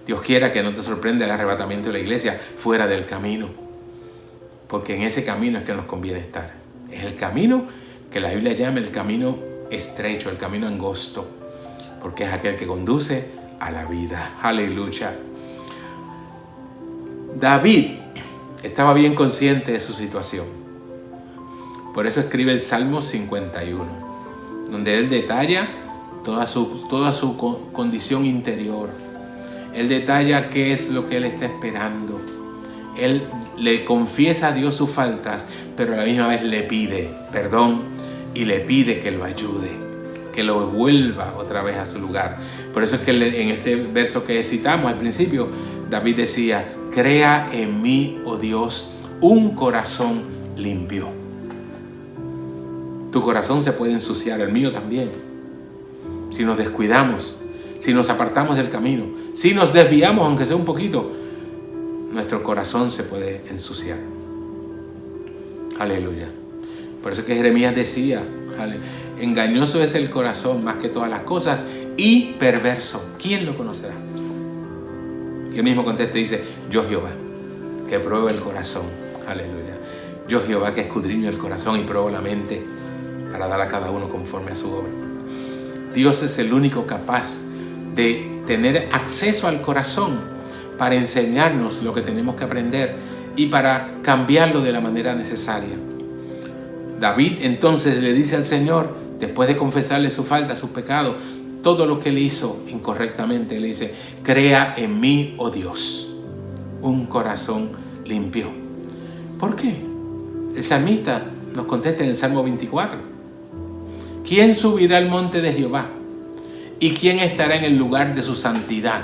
Dios quiera que no te sorprenda el arrebatamiento de la iglesia fuera del camino. Porque en ese camino es que nos conviene estar. Es el camino que la Biblia llama el camino estrecho, el camino angosto, porque es aquel que conduce a la vida. Aleluya. David estaba bien consciente de su situación. Por eso escribe el Salmo 51, donde él detalla toda su condición interior. Él detalla qué es lo que él está esperando. Él le confiesa a Dios sus faltas, pero a la misma vez le pide perdón y le pide que lo ayude, que lo vuelva otra vez a su lugar. Por eso es que en este verso que citamos al principio, David decía: crea en mí, oh Dios, un corazón limpio. Tu corazón se puede ensuciar, el mío también. Si nos descuidamos, si nos apartamos del camino, si nos desviamos, aunque sea un poquito, nuestro corazón se puede ensuciar. Aleluya. Por eso es que Jeremías decía: engañoso es el corazón más que todas las cosas y perverso. ¿Quién lo conocerá? Y el mismo contexto dice: yo Jehová, que pruebo el corazón. Aleluya. Yo Jehová, que escudriño el corazón y pruebo la mente para dar a cada uno conforme a su obra. Dios es el único capaz de tener acceso al corazón para enseñarnos lo que tenemos que aprender y para cambiarlo de la manera necesaria. David entonces le dice al Señor, después de confesarle su falta, sus pecados, todo lo que él hizo incorrectamente, le dice: crea en mí, oh Dios, un corazón limpio. ¿Por qué? El salmista nos contesta en el Salmo 24: ¿quién subirá al monte de Jehová? ¿Y quién estará en el lugar de su santidad?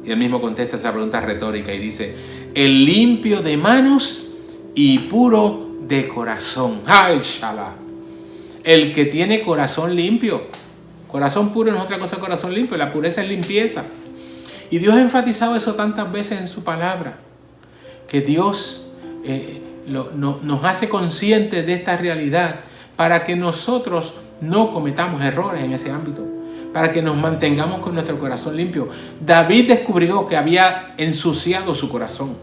Y él mismo contesta esa pregunta retórica y dice: el limpio de manos y puro de corazón. ¡Ay, shalá! El que tiene corazón limpio. Corazón puro no es otra cosa que corazón limpio. La pureza es limpieza. Y Dios ha enfatizado eso tantas veces en su palabra, que Dios nos hace conscientes de esta realidad para que nosotros no cometamos errores en ese ámbito, para que nos mantengamos con nuestro corazón limpio. David descubrió que había ensuciado su corazón.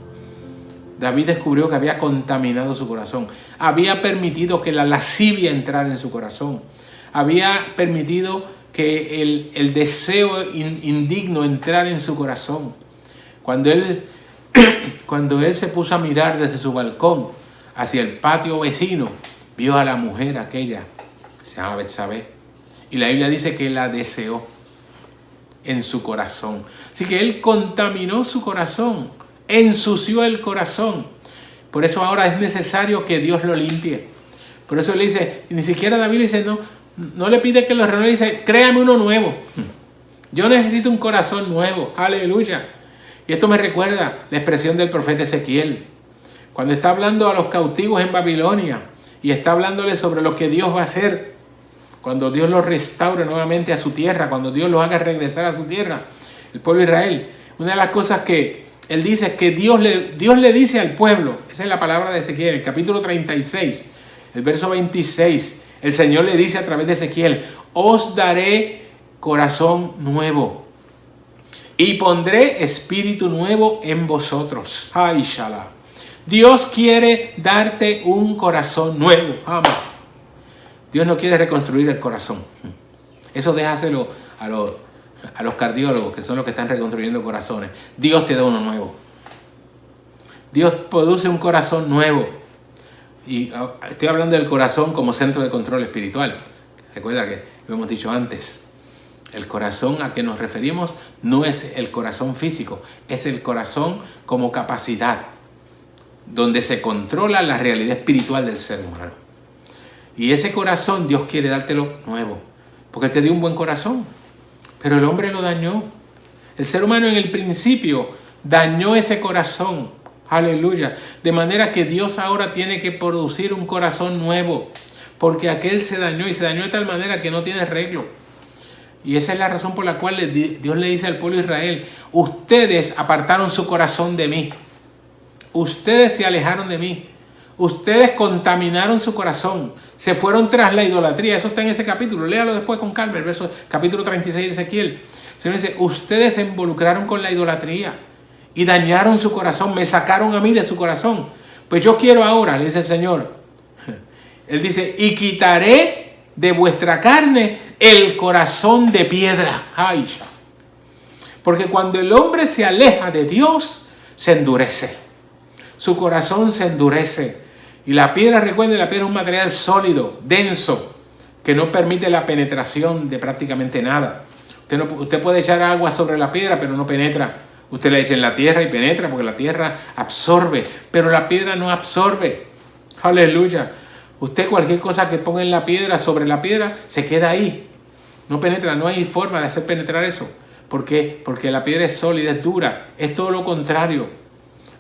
David descubrió que había contaminado su corazón. Había permitido que la lascivia entrara en su corazón. Había permitido que el deseo indigno entrara en su corazón. Cuando él se puso a mirar desde su balcón hacia el patio vecino, vio a la mujer aquella, se llama Betsabé, y la Biblia dice que la deseó en su corazón. Así que él contaminó su corazón, ensució el corazón. Por eso ahora es necesario que Dios lo limpie. Por eso le dice, ni siquiera David le dice, no le pide que lo renueve, dice, créame uno nuevo. Yo necesito un corazón nuevo. Aleluya. Y esto me recuerda la expresión del profeta Ezequiel, cuando está hablando a los cautivos en Babilonia y está hablándoles sobre lo que Dios va a hacer cuando Dios los restaure nuevamente a su tierra, cuando Dios los haga regresar a su tierra, el pueblo de Israel. Una de las cosas que él dice es que Dios le dice al pueblo, esa es la palabra de Ezequiel, el capítulo 36, el verso 26, el Señor le dice a través de Ezequiel, os daré corazón nuevo y pondré espíritu nuevo en vosotros. Ay, shalá. Dios quiere darte un corazón nuevo. Amén. Dios no quiere reconstruir el corazón. Eso déjaselo a los cardiólogos, que son los que están reconstruyendo corazones. Dios te da uno nuevo. Dios produce un corazón nuevo. Y estoy hablando del corazón como centro de control espiritual. Recuerda que lo hemos dicho antes. El corazón a que nos referimos no es el corazón físico, es el corazón como capacidad, donde se controla la realidad espiritual del ser humano. Y ese corazón Dios quiere dártelo nuevo, porque Él te dio un buen corazón, pero el hombre lo dañó. El ser humano en el principio dañó ese corazón, aleluya, de manera que Dios ahora tiene que producir un corazón nuevo, porque aquel se dañó y se dañó de tal manera que no tiene arreglo. Y esa es la razón por la cual Dios le dice al pueblo de Israel, ustedes apartaron su corazón de mí. Ustedes se alejaron de mí. Ustedes contaminaron su corazón. Se fueron tras la idolatría. Eso está en ese capítulo. Léalo después con calma. El verso capítulo 36 de Ezequiel. El Señor dice, ustedes se involucraron con la idolatría y dañaron su corazón. Me sacaron a mí de su corazón. Pues yo quiero ahora, le dice el Señor. Él dice, y quitaré de vuestra carne el corazón de piedra. Ay, porque cuando el hombre se aleja de Dios, se endurece. Su corazón se endurece. Y la piedra, recuerden, la piedra es un material sólido, denso, que no permite la penetración de prácticamente nada. Usted puede echar agua sobre la piedra, pero no penetra. Usted la echa en la tierra y penetra, porque la tierra absorbe, pero la piedra no absorbe. Aleluya. Usted cualquier cosa que ponga en la piedra, sobre la piedra, se queda ahí. No penetra, no hay forma de hacer penetrar eso. ¿Por qué? Porque la piedra es sólida, es dura. Es todo lo contrario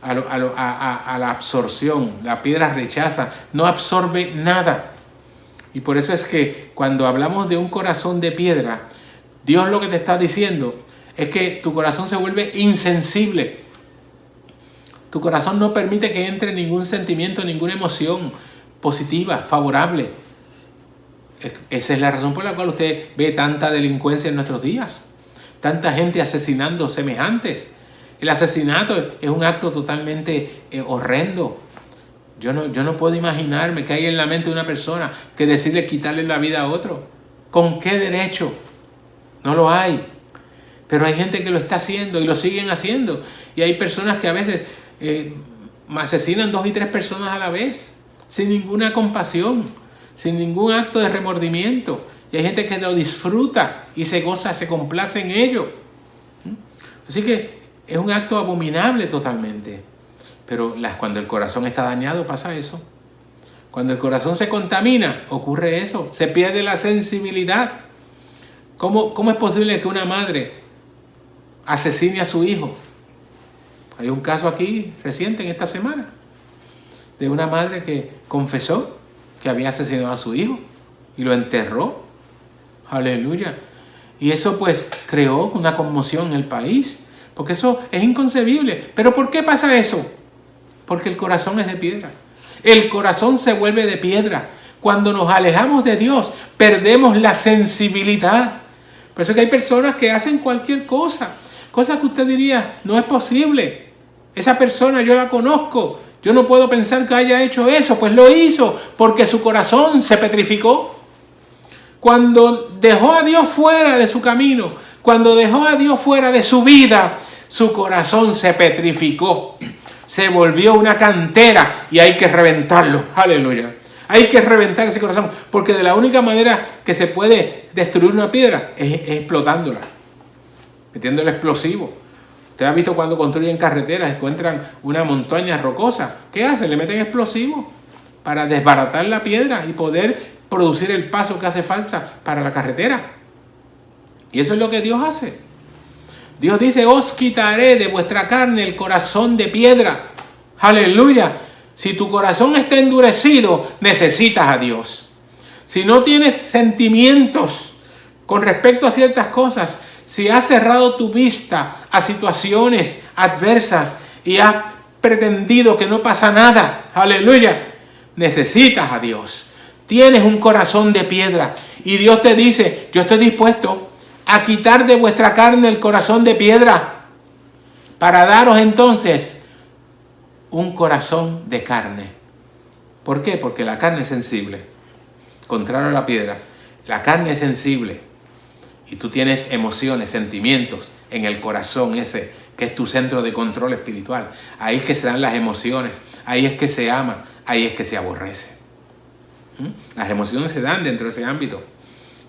a la absorción. La piedra rechaza, no absorbe nada. Y por eso es que cuando hablamos de un corazón de piedra, Dios lo que te está diciendo es que tu corazón se vuelve insensible. Tu corazón no permite que entre ningún sentimiento, ninguna emoción positiva, favorable. Esa es la razón por la cual usted ve tanta delincuencia en nuestros días, tanta gente asesinando semejantes. El asesinato es un acto totalmente horrendo. Yo no puedo imaginarme que hay en la mente de una persona que decide quitarle la vida a otro. ¿Con qué derecho? No lo hay. Pero hay gente que lo está haciendo y lo siguen haciendo. Y hay personas que a veces asesinan 2 y 3 personas a la vez, sin ninguna compasión, sin ningún acto de remordimiento. Y hay gente que lo disfruta y se goza, se complace en ello. Así que es un acto abominable totalmente. Pero cuando el corazón está dañado pasa eso. Cuando el corazón se contamina, ocurre eso. Se pierde la sensibilidad. ¿Cómo es posible que una madre asesine a su hijo? Hay un caso aquí reciente en esta semana de una madre que confesó que había asesinado a su hijo y lo enterró. Aleluya. Y eso pues creó una conmoción en el país, porque eso es inconcebible. ¿Pero por qué pasa eso? Porque el corazón es de piedra. El corazón se vuelve de piedra. Cuando nos alejamos de Dios, perdemos la sensibilidad. Por eso que hay personas que hacen cualquier cosa. Cosas que usted diría, no es posible. Esa persona yo la conozco. Yo no puedo pensar que haya hecho eso. Pues lo hizo porque su corazón se petrificó. Cuando dejó a Dios fuera de su camino, cuando dejó a Dios fuera de su vida, su corazón se petrificó. Se volvió una cantera y hay que reventarlo. Aleluya. Hay que reventar ese corazón, porque de la única manera que se puede destruir una piedra es explotándola, metiéndole explosivo. Usted ha visto cuando construyen carreteras, encuentran una montaña rocosa. ¿Qué hacen? Le meten explosivo para desbaratar la piedra y poder producir el paso que hace falta para la carretera. Y eso es lo que Dios hace. Dios dice, os quitaré de vuestra carne el corazón de piedra. Aleluya. Si tu corazón está endurecido, necesitas a Dios. Si no tienes sentimientos con respecto a ciertas cosas, si has cerrado tu vista a situaciones adversas y has pretendido que no pasa nada, aleluya, necesitas a Dios. Tienes un corazón de piedra y Dios te dice, yo estoy dispuesto a quitar de vuestra carne el corazón de piedra para daros entonces un corazón de carne. ¿Por qué? Porque la carne es sensible. Contrario a la piedra, la carne es sensible. Y tú tienes emociones, sentimientos en el corazón ese, que es tu centro de control espiritual. Ahí es que se dan las emociones. Ahí es que se ama. Ahí es que se aborrece. Las emociones se dan dentro de ese ámbito.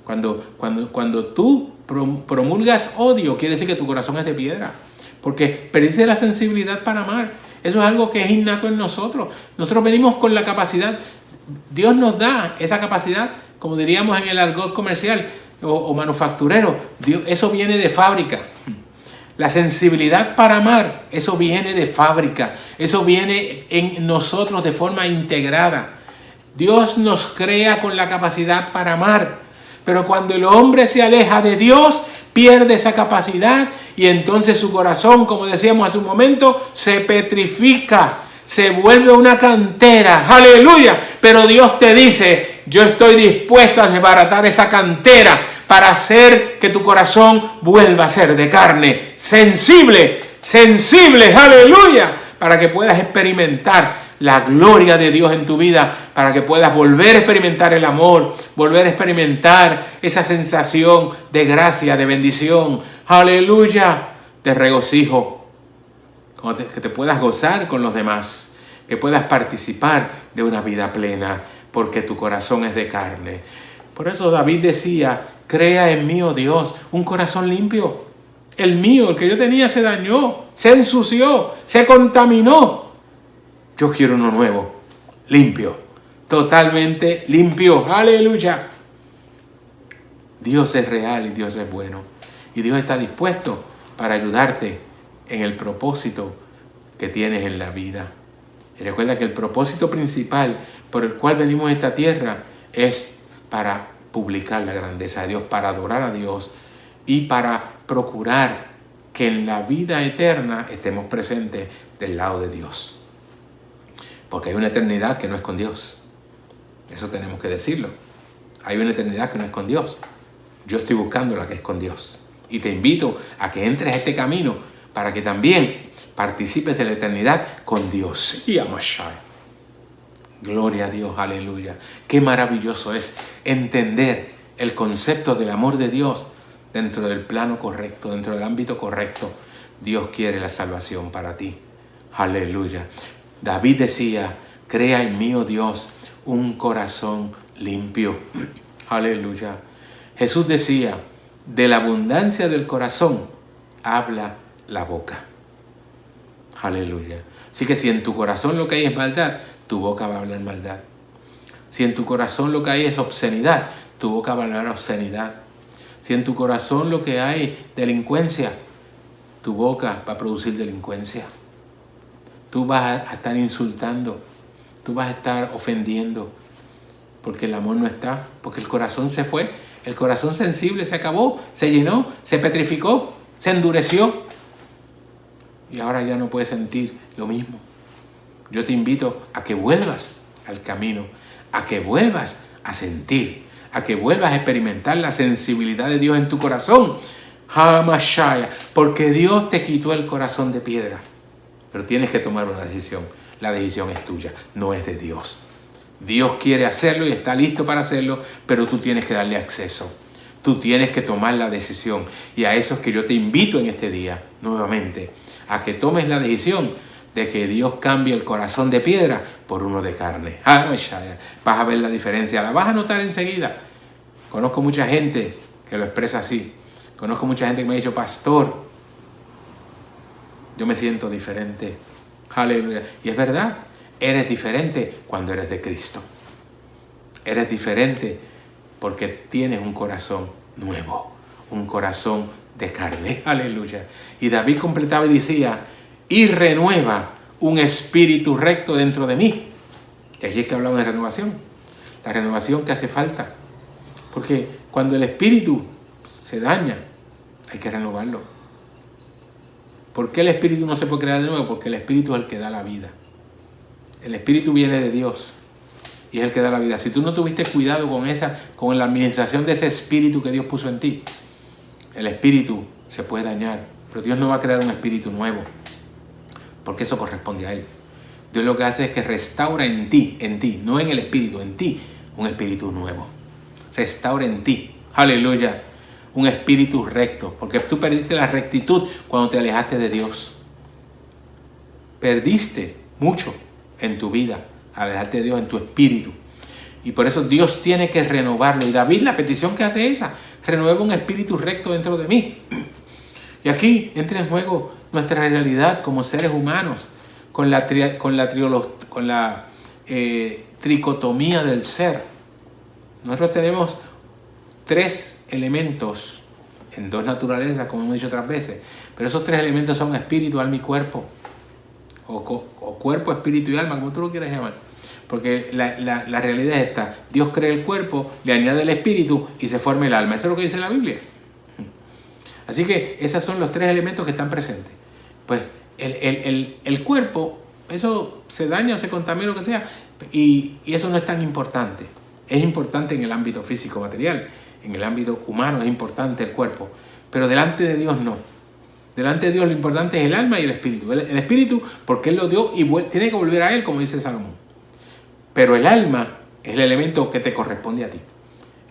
Cuando tú promulgas odio, quiere decir que tu corazón es de piedra. Porque perdiste la sensibilidad para amar. Eso es algo que es innato en nosotros. Nosotros venimos con la capacidad. Dios nos da esa capacidad, como diríamos en el argot comercial o manufacturero. Eso viene de fábrica. La sensibilidad para amar, eso viene de fábrica. Eso viene en nosotros de forma integrada. Dios nos crea con la capacidad para amar. Pero cuando el hombre se aleja de Dios, pierde esa capacidad y entonces su corazón, como decíamos hace un momento, se petrifica, se vuelve una cantera. ¡Aleluya! Pero Dios te dice, yo estoy dispuesto a desbaratar esa cantera para hacer que tu corazón vuelva a ser de carne, sensible, ¡aleluya! Para que puedas experimentar la gloria de Dios en tu vida, para que puedas volver a experimentar el amor, volver a experimentar esa sensación de gracia, de bendición, aleluya, de regocijo, que te puedas gozar con los demás, que puedas participar de una vida plena, porque tu corazón es de carne. Por eso David decía, crea en mí, oh Dios, un corazón limpio. El mío, el que yo tenía, se dañó, se ensució, se contaminó. Yo quiero uno nuevo, limpio, totalmente limpio. ¡Aleluya! Dios es real y Dios es bueno. Y Dios está dispuesto para ayudarte en el propósito que tienes en la vida. Y recuerda que el propósito principal por el cual venimos a esta tierra es para publicar la grandeza de Dios, para adorar a Dios y para procurar que en la vida eterna estemos presentes del lado de Dios. Porque hay una eternidad que no es con Dios. Eso tenemos que decirlo. Hay una eternidad que no es con Dios. Yo estoy buscando la que es con Dios. Y te invito a que entres a este camino para que también participes de la eternidad con Dios. Gloria a Dios, aleluya. Qué maravilloso es entender el concepto del amor de Dios dentro del plano correcto, dentro del ámbito correcto. Dios quiere la salvación para ti. Aleluya. David decía, crea en mí, oh Dios, un corazón limpio. Aleluya. Jesús decía, de la abundancia del corazón habla la boca. Aleluya. Así que si en tu corazón lo que hay es maldad, tu boca va a hablar maldad. Si en tu corazón lo que hay es obscenidad, tu boca va a hablar obscenidad. Si en tu corazón lo que hay es delincuencia, tu boca va a producir delincuencia. Tú vas a estar insultando, tú vas a estar ofendiendo, porque el amor no está, porque el corazón se fue. El corazón sensible se acabó, se llenó, se petrificó, se endureció. Y ahora ya no puedes sentir lo mismo. Yo te invito a que vuelvas al camino, a que vuelvas a sentir, a que vuelvas a experimentar la sensibilidad de Dios en tu corazón. Hamashaya, porque Dios te quitó el corazón de piedra. Pero tienes que tomar una decisión. La decisión es tuya, no es de Dios. Dios quiere hacerlo y está listo para hacerlo, pero tú tienes que darle acceso. Tú tienes que tomar la decisión. Y a eso es que yo te invito en este día, nuevamente, a que tomes la decisión de que Dios cambie el corazón de piedra por uno de carne. Vas a ver la diferencia, la vas a notar enseguida. Conozco mucha gente que lo expresa así. Conozco mucha gente que me ha dicho, pastor, yo me siento diferente. Aleluya. Y es verdad, eres diferente cuando eres de Cristo. Eres diferente porque tienes un corazón nuevo, un corazón de carne. Aleluya. Y David completaba y decía, y renueva un espíritu recto dentro de mí. Y allí es que hablamos de renovación. La renovación que hace falta. Porque cuando el espíritu se daña, hay que renovarlo. ¿Por qué el espíritu no se puede crear de nuevo? Porque el espíritu es el que da la vida. El espíritu viene de Dios y es el que da la vida. Si tú no tuviste cuidado con la administración de ese espíritu que Dios puso en ti, el espíritu se puede dañar. Pero Dios no va a crear un espíritu nuevo, porque eso corresponde a Él. Dios lo que hace es que restaura en ti, no en el espíritu, en ti, un espíritu nuevo. Restaura en ti, aleluya, un espíritu recto, porque tú perdiste la rectitud cuando te alejaste de Dios. Perdiste mucho en tu vida, alejarte de Dios en tu espíritu. Y por eso Dios tiene que renovarlo. Y David, la petición que hace es esa: renueva un espíritu recto dentro de mí. Y aquí entra en juego nuestra realidad como seres humanos, con la tricotomía del ser. Nosotros tenemos 3 elementos en 2 naturalezas, como hemos dicho otras veces, pero esos 3 elementos son espíritu, alma y cuerpo, o cuerpo, espíritu y alma, como tú lo quieras llamar, porque la realidad es esta: Dios crea el cuerpo, le añade el espíritu y se forma el alma. Eso es lo que dice la Biblia. Así que esos son los 3 elementos que están presentes. Pues el cuerpo, eso se daña o se contamina, lo que sea, y eso no es tan importante. Es importante en el ámbito físico, material, en el ámbito humano es importante el cuerpo, pero delante de Dios no. Delante de Dios lo importante es el alma y el espíritu. El espíritu, porque Él lo dio y tiene que volver a Él, como dice Salomón. Pero el alma es el elemento que te corresponde a ti.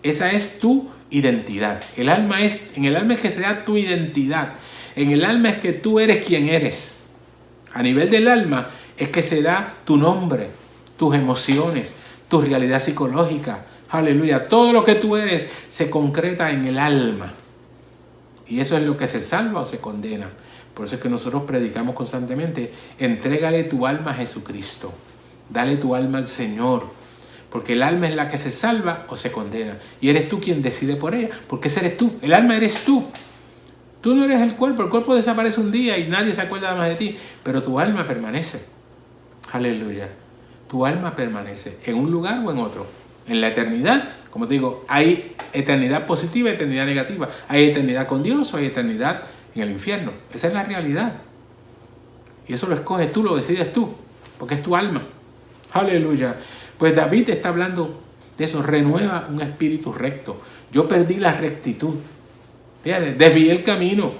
Esa es tu identidad. En el alma es que se da tu identidad. En el alma es que tú eres quien eres. A nivel del alma es que se da tu nombre, tus emociones, tu realidad psicológica. Aleluya. Todo lo que tú eres se concreta en el alma. Y eso es lo que se salva o se condena. Por eso es que nosotros predicamos constantemente: entrégale tu alma a Jesucristo. Dale tu alma al Señor. Porque el alma es la que se salva o se condena. Y eres tú quien decide por ella. Porque ese eres tú. El alma eres tú. Tú no eres el cuerpo desaparece un día y nadie se acuerda más de ti. Pero tu alma permanece. Aleluya. Tu alma permanece en un lugar o en otro. En la eternidad, como te digo, hay eternidad positiva y eternidad negativa. Hay eternidad con Dios o hay eternidad en el infierno. Esa es la realidad. Y eso lo escoges tú, lo decides tú, porque es tu alma. Aleluya. Pues David está hablando de eso: renueva un espíritu recto. Yo perdí la rectitud. Fíjate, desvié el camino.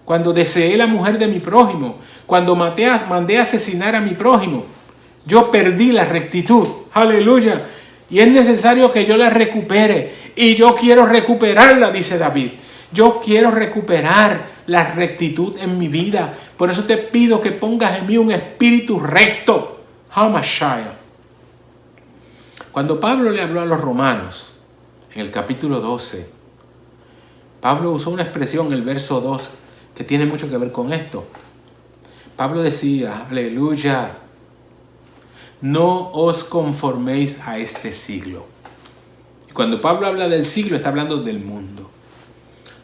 Cuando deseé la mujer de mi prójimo, cuando mandé a asesinar a mi prójimo, yo perdí la rectitud. Aleluya. Y es necesario que yo la recupere. Y yo quiero recuperarla, dice David. Yo quiero recuperar la rectitud en mi vida. Por eso te pido que pongas en mí un espíritu recto. Hamashaya. Cuando Pablo le habló a los romanos, en el capítulo 12, Pablo usó una expresión en el verso 2 que tiene mucho que ver con esto. Pablo decía, aleluya, no os conforméis a este siglo. Y cuando Pablo habla del siglo, está hablando del mundo.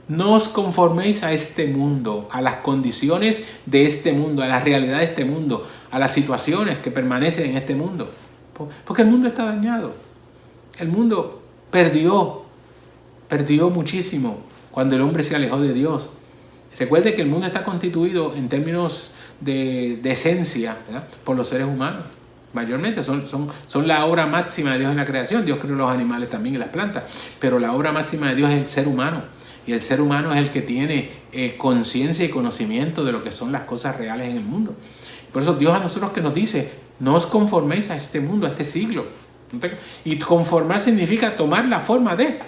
No os conforméis a este mundo, a las condiciones de este mundo, a la realidad de este mundo, a las situaciones que permanecen en este mundo. Porque el mundo está dañado. El mundo perdió perdió muchísimo cuando el hombre se alejó de Dios. Recuerde que el mundo está constituido en términos de esencia, ¿verdad?, por los seres humanos. Mayormente son la obra máxima de Dios en la creación. Dios creó los animales también y las plantas, pero la obra máxima de Dios es el ser humano. Y el ser humano es el que tiene conciencia y conocimiento de lo que son las cosas reales en el mundo. Por eso Dios a nosotros que nos dice, no os conforméis a este mundo, a este siglo. Y conformar significa tomar la forma de.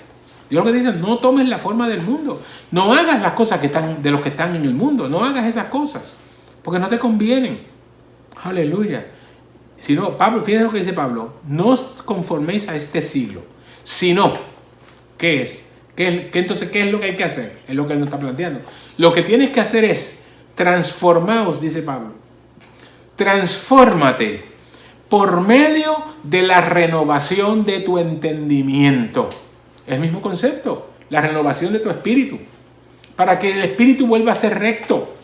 Dios lo que dice, no tomes la forma del mundo. No hagas las cosas de los que están en el mundo. No hagas esas cosas, porque no te convienen. Aleluya. Sino, Pablo, fíjense lo que dice Pablo, no os conforméis a este siglo, sino, ¿qué es? Entonces, ¿qué es lo que hay que hacer? Es lo que él nos está planteando. Lo que tienes que hacer es transformaos, dice Pablo. Transfórmate por medio de la renovación de tu entendimiento. Es el mismo concepto, la renovación de tu espíritu, para que el espíritu vuelva a ser recto.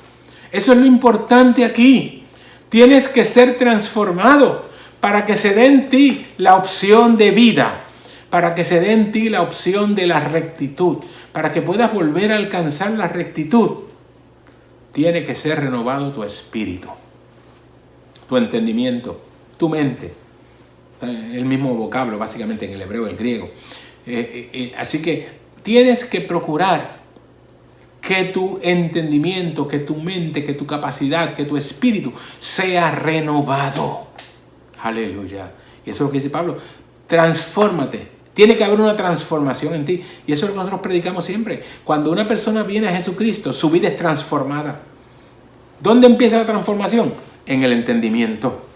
Eso es lo importante aquí. Tienes que ser transformado para que se dé en ti la opción de vida, para que se dé en ti la opción de la rectitud, para que puedas volver a alcanzar la rectitud. Tiene que ser renovado tu espíritu, tu entendimiento, tu mente. El mismo vocablo básicamente en el hebreo y el griego. Así que tienes que procurar que tu entendimiento, que tu mente, que tu capacidad, que tu espíritu sea renovado. Aleluya. Y eso es lo que dice Pablo. Transfórmate. Tiene que haber una transformación en ti. Y eso es lo que nosotros predicamos siempre. Cuando una persona viene a Jesucristo, su vida es transformada. ¿Dónde empieza la transformación? En el entendimiento.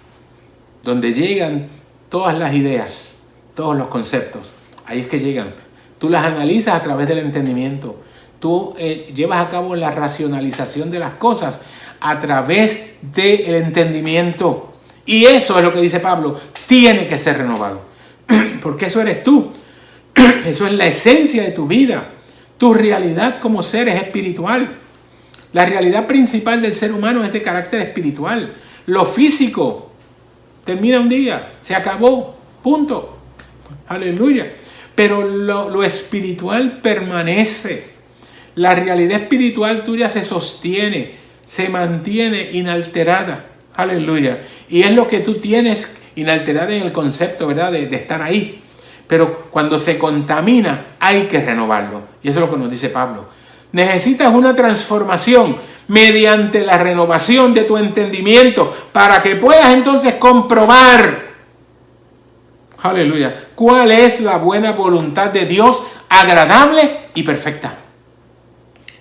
Donde llegan todas las ideas, todos los conceptos. Ahí es que llegan. Tú las analizas a través del entendimiento. Tú llevas a cabo la racionalización de las cosas a través del entendimiento. Y eso es lo que dice Pablo. Tiene que ser renovado. Porque eso eres tú. Eso es la esencia de tu vida. Tu realidad como ser es espiritual. La realidad principal del ser humano es de carácter espiritual. Lo físico termina un día. Se acabó. Punto. Aleluya. Pero lo espiritual permanece. La realidad espiritual tuya se sostiene, se mantiene inalterada. Aleluya. Y es lo que tú tienes inalterada en el concepto, ¿verdad? De estar ahí. Pero cuando se contamina, hay que renovarlo. Y eso es lo que nos dice Pablo. Necesitas una transformación mediante la renovación de tu entendimiento para que puedas entonces comprobar, aleluya, cuál es la buena voluntad de Dios, agradable y perfecta.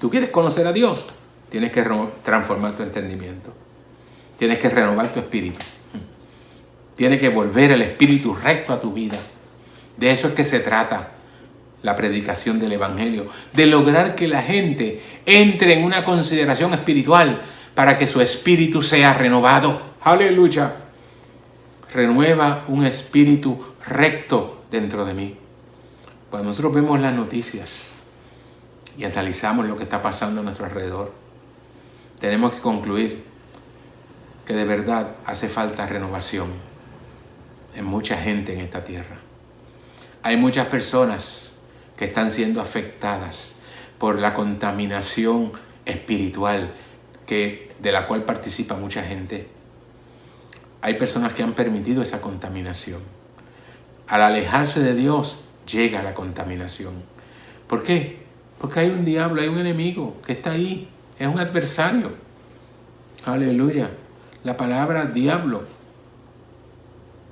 ¿Tú quieres conocer a Dios? Tienes que transformar tu entendimiento. Tienes que renovar tu espíritu. Tienes que volver el espíritu recto a tu vida. De eso es que se trata la predicación del Evangelio. De lograr que la gente entre en una consideración espiritual para que su espíritu sea renovado. ¡Aleluya! Renueva un espíritu recto dentro de mí. Cuando nosotros vemos las noticias y analizamos lo que está pasando a nuestro alrededor, tenemos que concluir que de verdad hace falta renovación en mucha gente en esta tierra. Hay muchas personas que están siendo afectadas por la contaminación espiritual de la cual participa mucha gente. Hay personas que han permitido esa contaminación. Al alejarse de Dios, llega la contaminación. ¿Por qué? Porque hay un diablo, hay un enemigo que está ahí, es un adversario. Aleluya. La palabra diablo,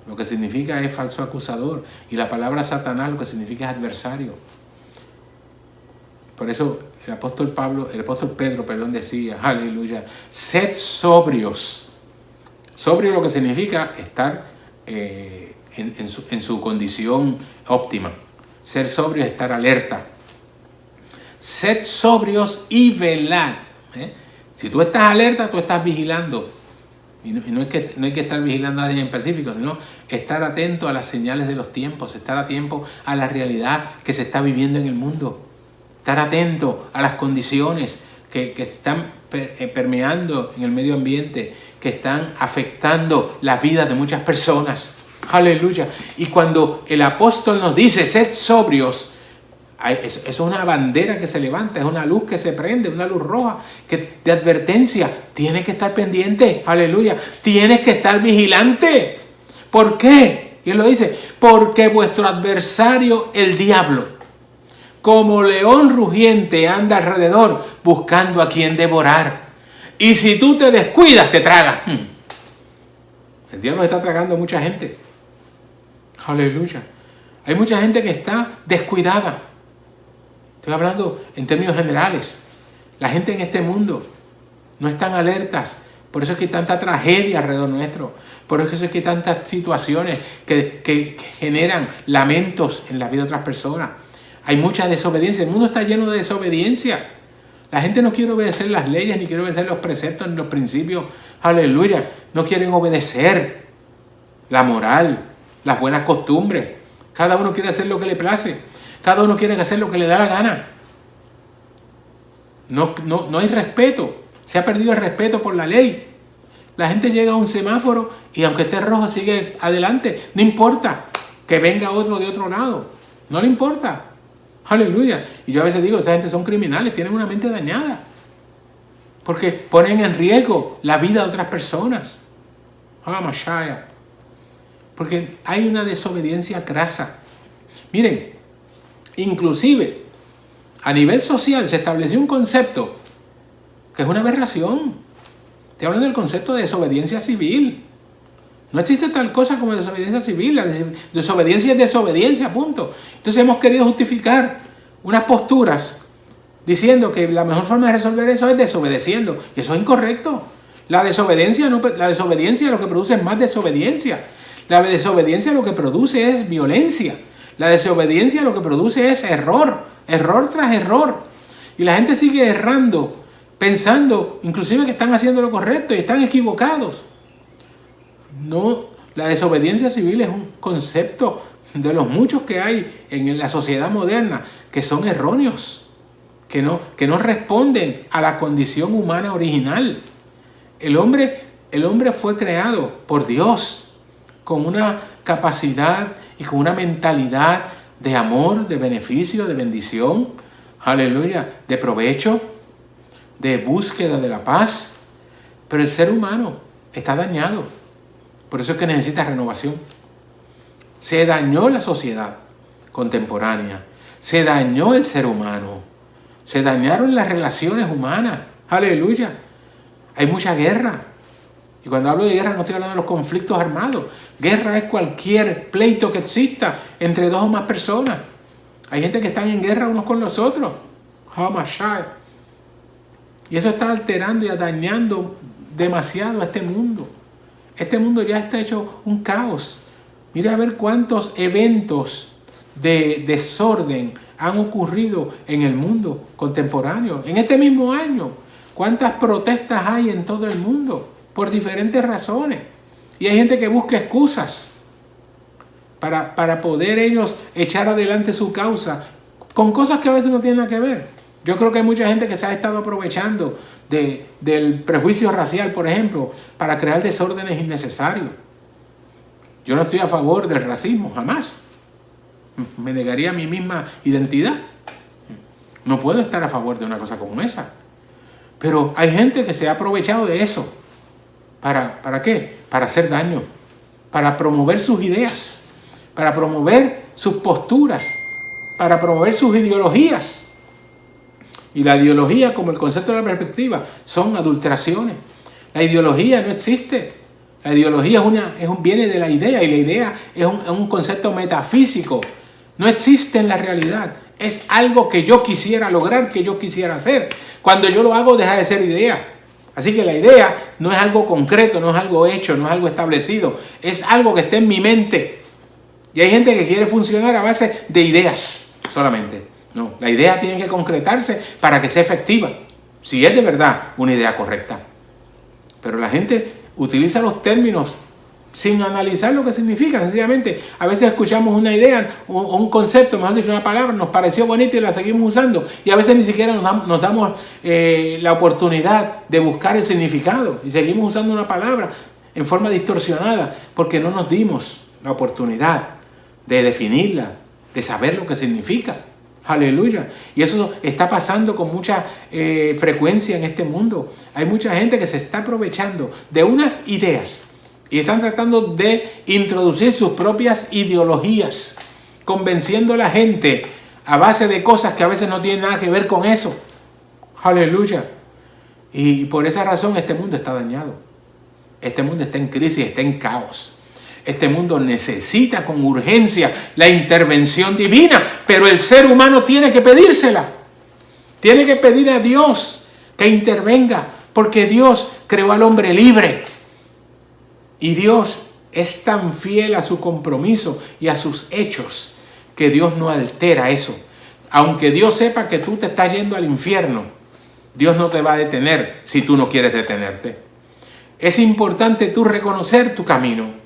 lo que significa es falso acusador, y la palabra Satanás lo que significa es adversario. Por eso el apóstol Pedro decía, aleluya, sed sobrios. Sobrio lo que significa estar en su condición óptima. Ser sobrio es estar alerta. Sed sobrios y velad. Si tú estás alerta, tú estás vigilando. Y no hay que estar vigilando a nadie en específico, sino estar atento a las señales de los tiempos, estar atento a la realidad que se está viviendo en el mundo. Estar atento a las condiciones que están permeando en el medio ambiente, que están afectando la vida de muchas personas. Aleluya. Y cuando el apóstol nos dice, sed sobrios, Eso es una bandera que se levanta, es una luz que se prende, una luz roja de advertencia. Tienes que estar pendiente, aleluya. Tienes que estar vigilante. ¿Por qué? Y él lo dice, porque vuestro adversario, el diablo, como león rugiente anda alrededor buscando a quien devorar. Y si tú te descuidas, te traga. El diablo está tragando a mucha gente. Aleluya. Hay mucha gente que está descuidada. Estoy hablando en términos generales. La gente en este mundo no están alertas. Por eso es que hay tanta tragedia alrededor nuestro. Por eso es que hay tantas situaciones que generan lamentos en la vida de otras personas. Hay mucha desobediencia. El mundo está lleno de desobediencia. La gente no quiere obedecer las leyes, ni quiere obedecer los preceptos, ni los principios. Aleluya. No quieren obedecer la moral, las buenas costumbres. Cada uno quiere hacer lo que le place. Cada uno quiere hacer lo que le da la gana. No hay respeto. Se ha perdido el respeto por la ley. La gente llega a un semáforo y aunque esté rojo sigue adelante. No importa que venga otro de otro lado. No le importa. Aleluya. Y yo a veces digo, esa gente son criminales, tienen una mente dañada. Porque ponen en riesgo la vida de otras personas. Porque hay una desobediencia crasa. Miren, inclusive a nivel social se estableció un concepto que es una aberración. Te hablan del concepto de desobediencia civil. No existe tal cosa como desobediencia civil. La desobediencia es desobediencia, punto. Entonces hemos querido justificar unas posturas diciendo que la mejor forma de resolver eso es desobedeciendo. Y eso es incorrecto. La desobediencia lo que produce es más desobediencia. La desobediencia lo que produce es violencia. La desobediencia lo que produce es error tras error. Y la gente sigue errando, pensando inclusive que están haciendo lo correcto y están equivocados. No, la desobediencia civil es un concepto de los muchos que hay en la sociedad moderna que son erróneos, que no responden a la condición humana original. El hombre fue creado por Dios con una capacidad y con una mentalidad de amor, de beneficio, de bendición, aleluya, de provecho, de búsqueda de la paz. Pero el ser humano está dañado. Por eso es que necesita renovación. Se dañó la sociedad contemporánea. Se dañó el ser humano. Se dañaron las relaciones humanas. Aleluya. Hay mucha guerra. Y cuando hablo de guerra no estoy hablando de los conflictos armados. Guerra es cualquier pleito que exista entre dos o más personas. Hay gente que están en guerra unos con los otros. Y eso está alterando y dañando demasiado a este mundo. Este mundo ya está hecho un caos. Mira a ver cuántos eventos de desorden han ocurrido en el mundo contemporáneo. En este mismo año, cuántas protestas hay en todo el mundo por diferentes razones. Y hay gente que busca excusas para poder ellos echar adelante su causa con cosas que a veces no tienen nada que ver. Yo creo que hay mucha gente que se ha estado aprovechando del prejuicio racial, por ejemplo, para crear desórdenes innecesarios. Yo no estoy a favor del racismo, jamás. Me negaría a mi misma identidad. No puedo estar a favor de una cosa como esa. Pero hay gente que se ha aprovechado de eso. ¿Para qué? Para hacer daño. Para promover sus ideas. Para promover sus posturas. Para promover sus ideologías. Y la ideología, como el concepto de la perspectiva, son adulteraciones. La ideología no existe. La ideología viene de la idea, y la idea es un concepto metafísico. No existe en la realidad. Es algo que yo quisiera lograr, que yo quisiera hacer. Cuando yo lo hago, deja de ser idea. Así que la idea no es algo concreto, no es algo hecho, no es algo establecido. Es algo que está en mi mente. Y hay gente que quiere funcionar a base de ideas solamente. No, la idea tiene que concretarse para que sea efectiva, si es de verdad una idea correcta. Pero la gente utiliza los términos sin analizar lo que significa. Sencillamente, a veces escuchamos una idea o un concepto, mejor dicho, una palabra, nos pareció bonita y la seguimos usando. Y a veces ni siquiera nos damos la oportunidad de buscar el significado. Y seguimos usando una palabra en forma distorsionada porque no nos dimos la oportunidad de definirla, de saber lo que significa. Aleluya. Y eso está pasando con mucha frecuencia en este mundo. Hay mucha gente que se está aprovechando de unas ideas y están tratando de introducir sus propias ideologías, convenciendo a la gente a base de cosas que a veces no tienen nada que ver con eso. Aleluya. Y por esa razón este mundo está dañado. Este mundo está en crisis, está en caos. Este mundo necesita con urgencia la intervención divina, pero el ser humano tiene que pedírsela. Tiene que pedir a Dios que intervenga, porque Dios creó al hombre libre. Y Dios es tan fiel a su compromiso y a sus hechos que Dios no altera eso. Aunque Dios sepa que tú te estás yendo al infierno, Dios no te va a detener si tú no quieres detenerte. Es importante tú reconocer tu camino.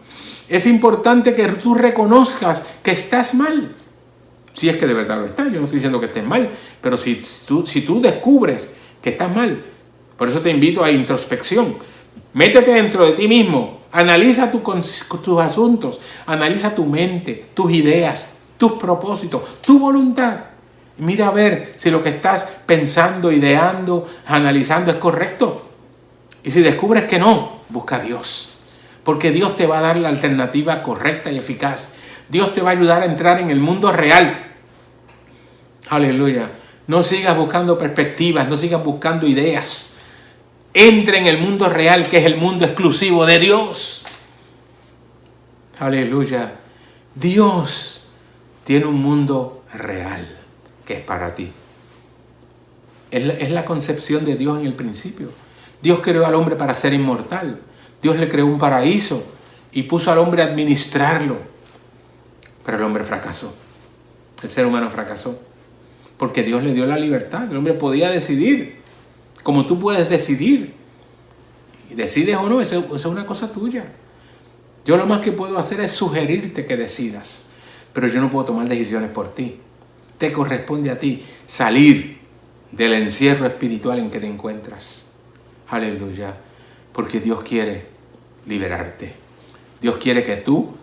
Es importante que tú reconozcas que estás mal. Si es que de verdad lo estás. Yo no estoy diciendo que estés mal. Pero si tú descubres que estás mal, por eso te invito a introspección. Métete dentro de ti mismo. Analiza tus asuntos. Analiza tu mente, tus ideas, tus propósitos, tu voluntad. Mira a ver si lo que estás pensando, ideando, analizando es correcto. Y si descubres que no, busca a Dios. Porque Dios te va a dar la alternativa correcta y eficaz. Dios te va a ayudar a entrar en el mundo real. Aleluya. No sigas buscando perspectivas, no sigas buscando ideas. Entra en el mundo real, que es el mundo exclusivo de Dios. Aleluya. Dios tiene un mundo real que es para ti. Es la concepción de Dios en el principio. Dios creó al hombre para ser inmortal. Dios le creó un paraíso y puso al hombre a administrarlo. Pero el hombre fracasó. El ser humano fracasó. Porque Dios le dio la libertad. El hombre podía decidir. Como tú puedes decidir. Y decides o no, eso es una cosa tuya. Yo lo más que puedo hacer es sugerirte que decidas. Pero yo no puedo tomar decisiones por ti. Te corresponde a ti salir del encierro espiritual en que te encuentras. Aleluya. Porque Dios quiere liberarte. Dios quiere que tú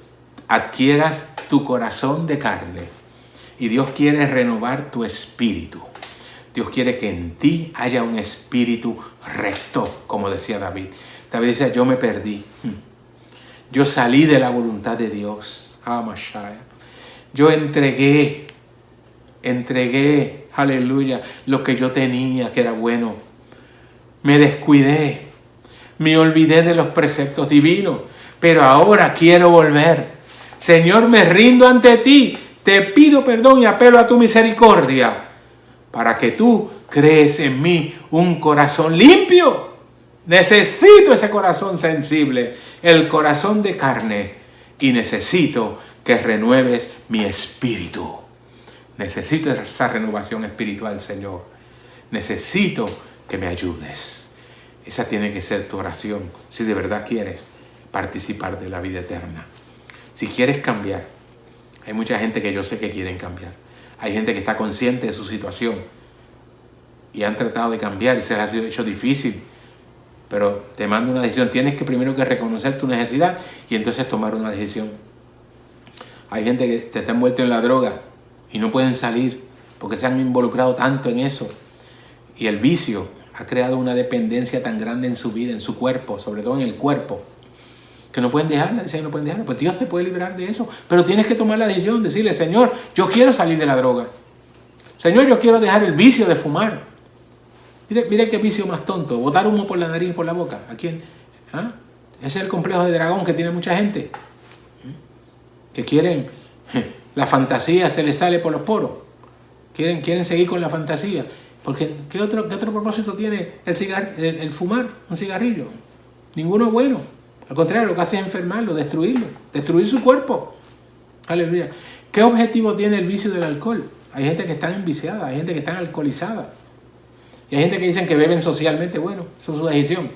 adquieras tu corazón de carne. Y Dios quiere renovar tu espíritu. Dios quiere que en ti haya un espíritu recto, como decía David. David decía, yo me perdí. Yo salí de la voluntad de Dios. Yo entregué, aleluya, lo que yo tenía, que era bueno. Me descuidé. Me olvidé de los preceptos divinos, pero ahora quiero volver. Señor, me rindo ante ti. Te pido perdón y apelo a tu misericordia para que tú crees en mí un corazón limpio. Necesito ese corazón sensible, el corazón de carne, y necesito que renueves mi espíritu. Necesito esa renovación espiritual, Señor. Necesito que me ayudes. Esa tiene que ser tu oración, si de verdad quieres participar de la vida eterna. Si quieres cambiar, hay mucha gente que yo sé que quieren cambiar. Hay gente que está consciente de su situación y han tratado de cambiar y se les ha sido hecho difícil. Pero te mando una decisión. Tienes que primero que reconocer tu necesidad y entonces tomar una decisión. Hay gente que te está envuelto en la droga y no pueden salir porque se han involucrado tanto en eso. Y el vicio ha creado una dependencia tan grande en su vida, en su cuerpo, sobre todo en el cuerpo, que no pueden dejarla, dicen que no pueden dejarla. Pues Dios te puede liberar de eso, pero tienes que tomar la decisión, decirle, Señor, yo quiero salir de la droga. Señor, yo quiero dejar el vicio de fumar. Mire qué vicio más tonto, botar humo por la nariz y por la boca. ¿A quién? ¿Ah? Ese es el complejo de dragón que tiene mucha gente. Que quieren, la fantasía se les sale por los poros. Quieren seguir con la fantasía. Porque ¿qué otro propósito tiene el fumar un cigarrillo? Ninguno bueno. Al contrario, lo que hace es enfermarlo, destruirlo, destruir su cuerpo. Aleluya. ¿Qué objetivo tiene el vicio del alcohol? Hay gente que está enviciada, hay gente que está alcoholizada. Y hay gente que dicen que beben socialmente. Bueno, eso es su decisión.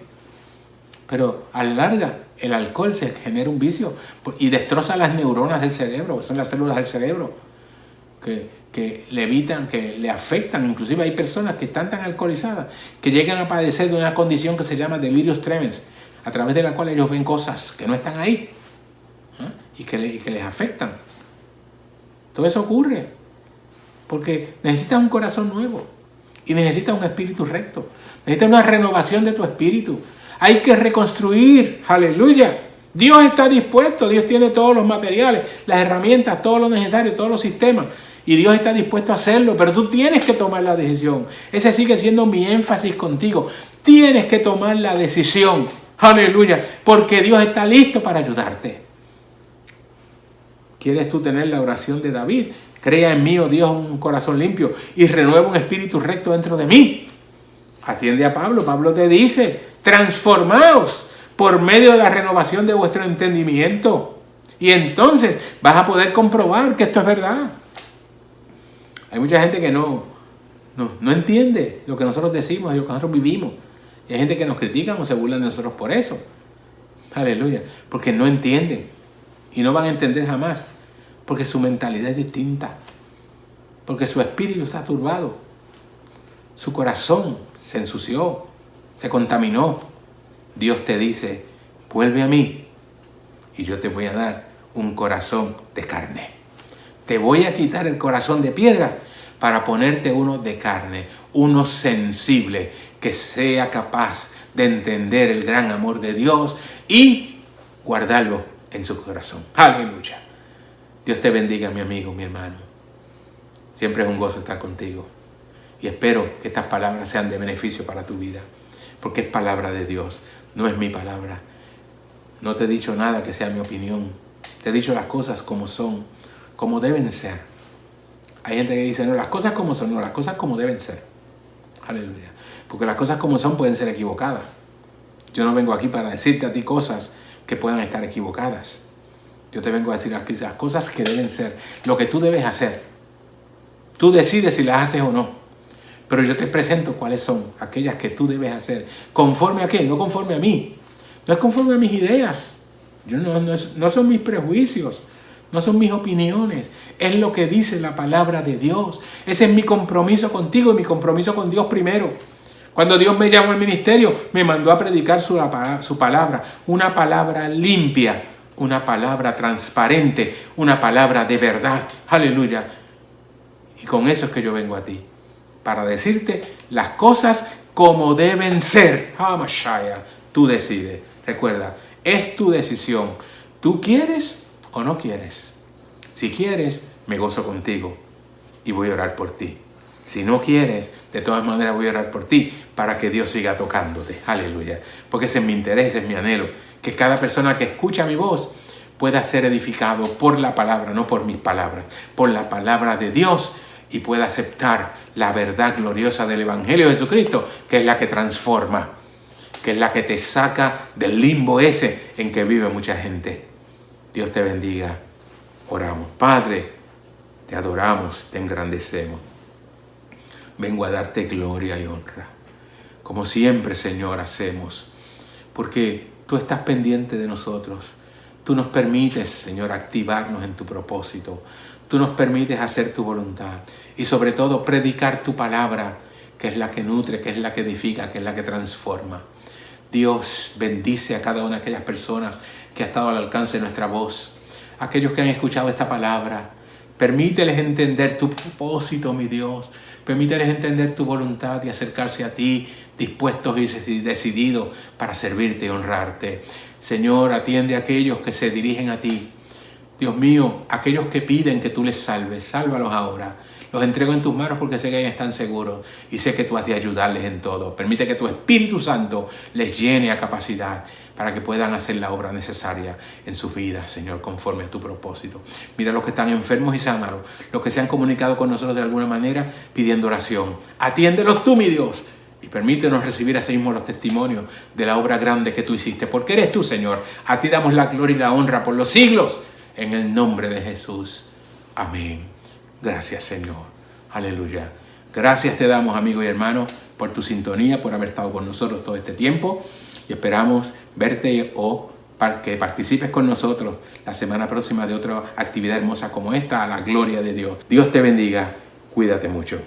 Pero a la larga, el alcohol se genera un vicio y destroza las neuronas del cerebro, que son las células del cerebro, que le evitan, que le afectan. Inclusive hay personas que están tan alcoholizadas que llegan a padecer de una condición que se llama delirios tremens, a través de la cual ellos ven cosas que no están ahí, y que les afectan. Todo eso ocurre Porque necesitas un corazón nuevo y necesitas un espíritu recto. Necesitas una renovación de tu espíritu. Hay que reconstruir, aleluya. Dios está dispuesto, Dios tiene todos los materiales, las herramientas, todo lo necesario, todos los sistemas. Y Dios está dispuesto a hacerlo, pero tú tienes que tomar la decisión. Ese sigue siendo mi énfasis contigo. Tienes que tomar la decisión, aleluya, porque Dios está listo para ayudarte. ¿Quieres tú tener la oración de David? Crea en mí, oh Dios, un corazón limpio y renueva un espíritu recto dentro de mí. Atiende a Pablo. Pablo te dice, transformaos por medio de la renovación de vuestro entendimiento. Y entonces vas a poder comprobar que esto es verdad. Hay mucha gente que no entiende lo que nosotros decimos y lo que nosotros vivimos. Y hay gente que nos critica o se burlan de nosotros por eso. Aleluya. Porque no entienden. Y no van a entender jamás. Porque su mentalidad es distinta. Porque su espíritu está turbado. Su corazón se ensució. Se contaminó. Dios te dice, vuelve a mí. Y yo te voy a dar un corazón de carne. Te voy a quitar el corazón de piedra para ponerte uno de carne. Uno sensible que sea capaz de entender el gran amor de Dios y guardarlo en su corazón. Aleluya. Dios te bendiga, mi amigo, mi hermano. Siempre es un gozo estar contigo. Y espero que estas palabras sean de beneficio para tu vida. Porque es palabra de Dios, no es mi palabra. No te he dicho nada que sea mi opinión. Te he dicho las cosas como son, como deben ser. Hay gente que dice, no, las cosas como son, no, las cosas como deben ser. Aleluya. Porque las cosas como son pueden ser equivocadas. Yo no vengo aquí para decirte a ti cosas que puedan estar equivocadas. Yo te vengo a decir aquí las cosas que deben ser, lo que tú debes hacer. Tú decides si las haces o no. Pero yo te presento cuáles son aquellas que tú debes hacer. ¿Conforme a qué? No conforme a mí. No es conforme a mis ideas. No son mis prejuicios. No son mis opiniones. Es lo que dice la palabra de Dios. Ese es mi compromiso contigo y mi compromiso con Dios primero. Cuando Dios me llamó al ministerio, me mandó a predicar su palabra. Una palabra limpia. Una palabra transparente. Una palabra de verdad. Aleluya. Y con eso es que yo vengo a ti. Para decirte las cosas como deben ser. Hamashaya, tú decides. Recuerda, es tu decisión. ¿Tú quieres o no quieres? Si quieres, me gozo contigo y voy a orar por ti. Si no quieres, de todas maneras voy a orar por ti para que Dios siga tocándote. Aleluya. Porque ese es mi interés, ese es mi anhelo. Que cada persona que escucha mi voz pueda ser edificado por la palabra, no por mis palabras, por la palabra de Dios y pueda aceptar la verdad gloriosa del Evangelio de Jesucristo, que es la que transforma, que es la que te saca del limbo ese en que vive mucha gente. Dios te bendiga. Oramos. Padre, te adoramos, te engrandecemos. Vengo a darte gloria y honra, como siempre, Señor, hacemos, porque tú estás pendiente de nosotros. Tú nos permites, Señor, activarnos en tu propósito. Tú nos permites hacer tu voluntad y sobre todo predicar tu palabra, que es la que nutre, que es la que edifica, que es la que transforma. Dios bendice a cada una de aquellas personas que ha estado al alcance de nuestra voz, aquellos que han escuchado esta palabra. Permíteles entender tu propósito, mi Dios. Permíteles entender tu voluntad y acercarse a ti, dispuestos y decididos para servirte y honrarte. Señor, atiende a aquellos que se dirigen a ti. Dios mío, aquellos que piden que tú les salves, sálvalos ahora. Los entrego en tus manos porque sé que ellos están seguros y sé que tú has de ayudarles en todo. Permite que tu Espíritu Santo les llene a capacidad para que puedan hacer la obra necesaria en sus vidas, Señor, conforme a tu propósito. Mira los que están enfermos y sánalos, los que se han comunicado con nosotros de alguna manera pidiendo oración. Atiéndelos tú, mi Dios, y permítenos recibir así mismo los testimonios de la obra grande que tú hiciste, porque eres tú, Señor. A ti damos la gloria y la honra por los siglos, en el nombre de Jesús. Amén. Gracias, Señor. Aleluya. Gracias te damos, amigo y hermano, por tu sintonía, por haber estado con nosotros todo este tiempo. Y esperamos verte o para que participes con nosotros la semana próxima de otra actividad hermosa como esta, a la gloria de Dios. Dios te bendiga. Cuídate mucho.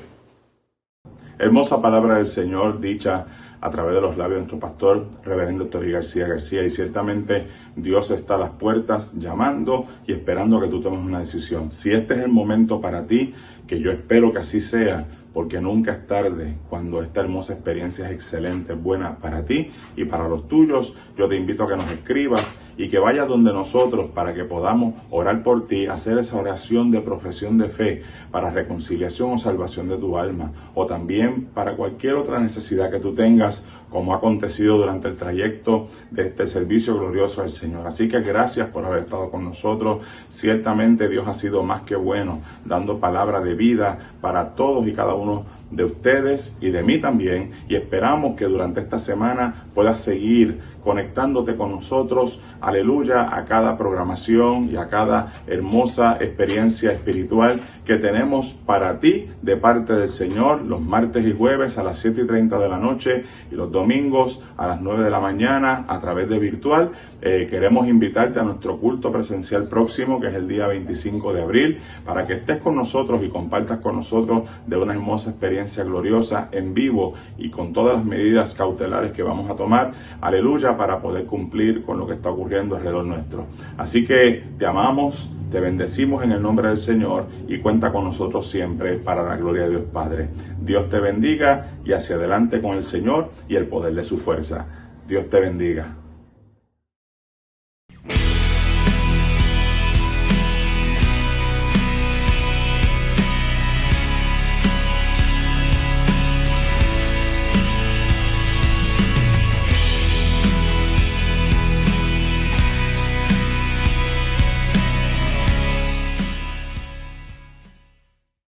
Hermosa palabra del Señor dicha a través de los labios de nuestro pastor, reverendo Tori García García. Y ciertamente Dios está a las puertas llamando y esperando que tú tomes una decisión. Si este es el momento para ti, que yo espero que así sea, porque nunca es tarde cuando esta hermosa experiencia es excelente, buena para ti y para los tuyos. Yo te invito a que nos escribas y que vayas donde nosotros para que podamos orar por ti, hacer esa oración de profesión de fe para reconciliación o salvación de tu alma, o también para cualquier otra necesidad que tú tengas, como ha acontecido durante el trayecto de este servicio glorioso al Señor. Así que gracias por haber estado con nosotros. Ciertamente Dios ha sido más que bueno, dando palabra de vida para todos y cada uno de ustedes y de mí también, y esperamos que durante esta semana puedas seguir conectándote con nosotros, aleluya, a cada programación y a cada hermosa experiencia espiritual que tenemos para ti de parte del Señor, los martes y jueves a las 7:30 de la noche y los domingos a las 9 de la mañana a través de virtual. Queremos invitarte a nuestro culto presencial próximo, que es el día 25 de abril, para que estés con nosotros y compartas con nosotros de una hermosa experiencia gloriosa en vivo y con todas las medidas cautelares que vamos a tomar, aleluya, para poder cumplir con lo que está ocurriendo alrededor nuestro. Así que te amamos, te bendecimos en el nombre del Señor y cuenta con nosotros siempre para la gloria de Dios Padre. Dios te bendiga y hacia adelante con el Señor y el poder de su fuerza. Dios te bendiga.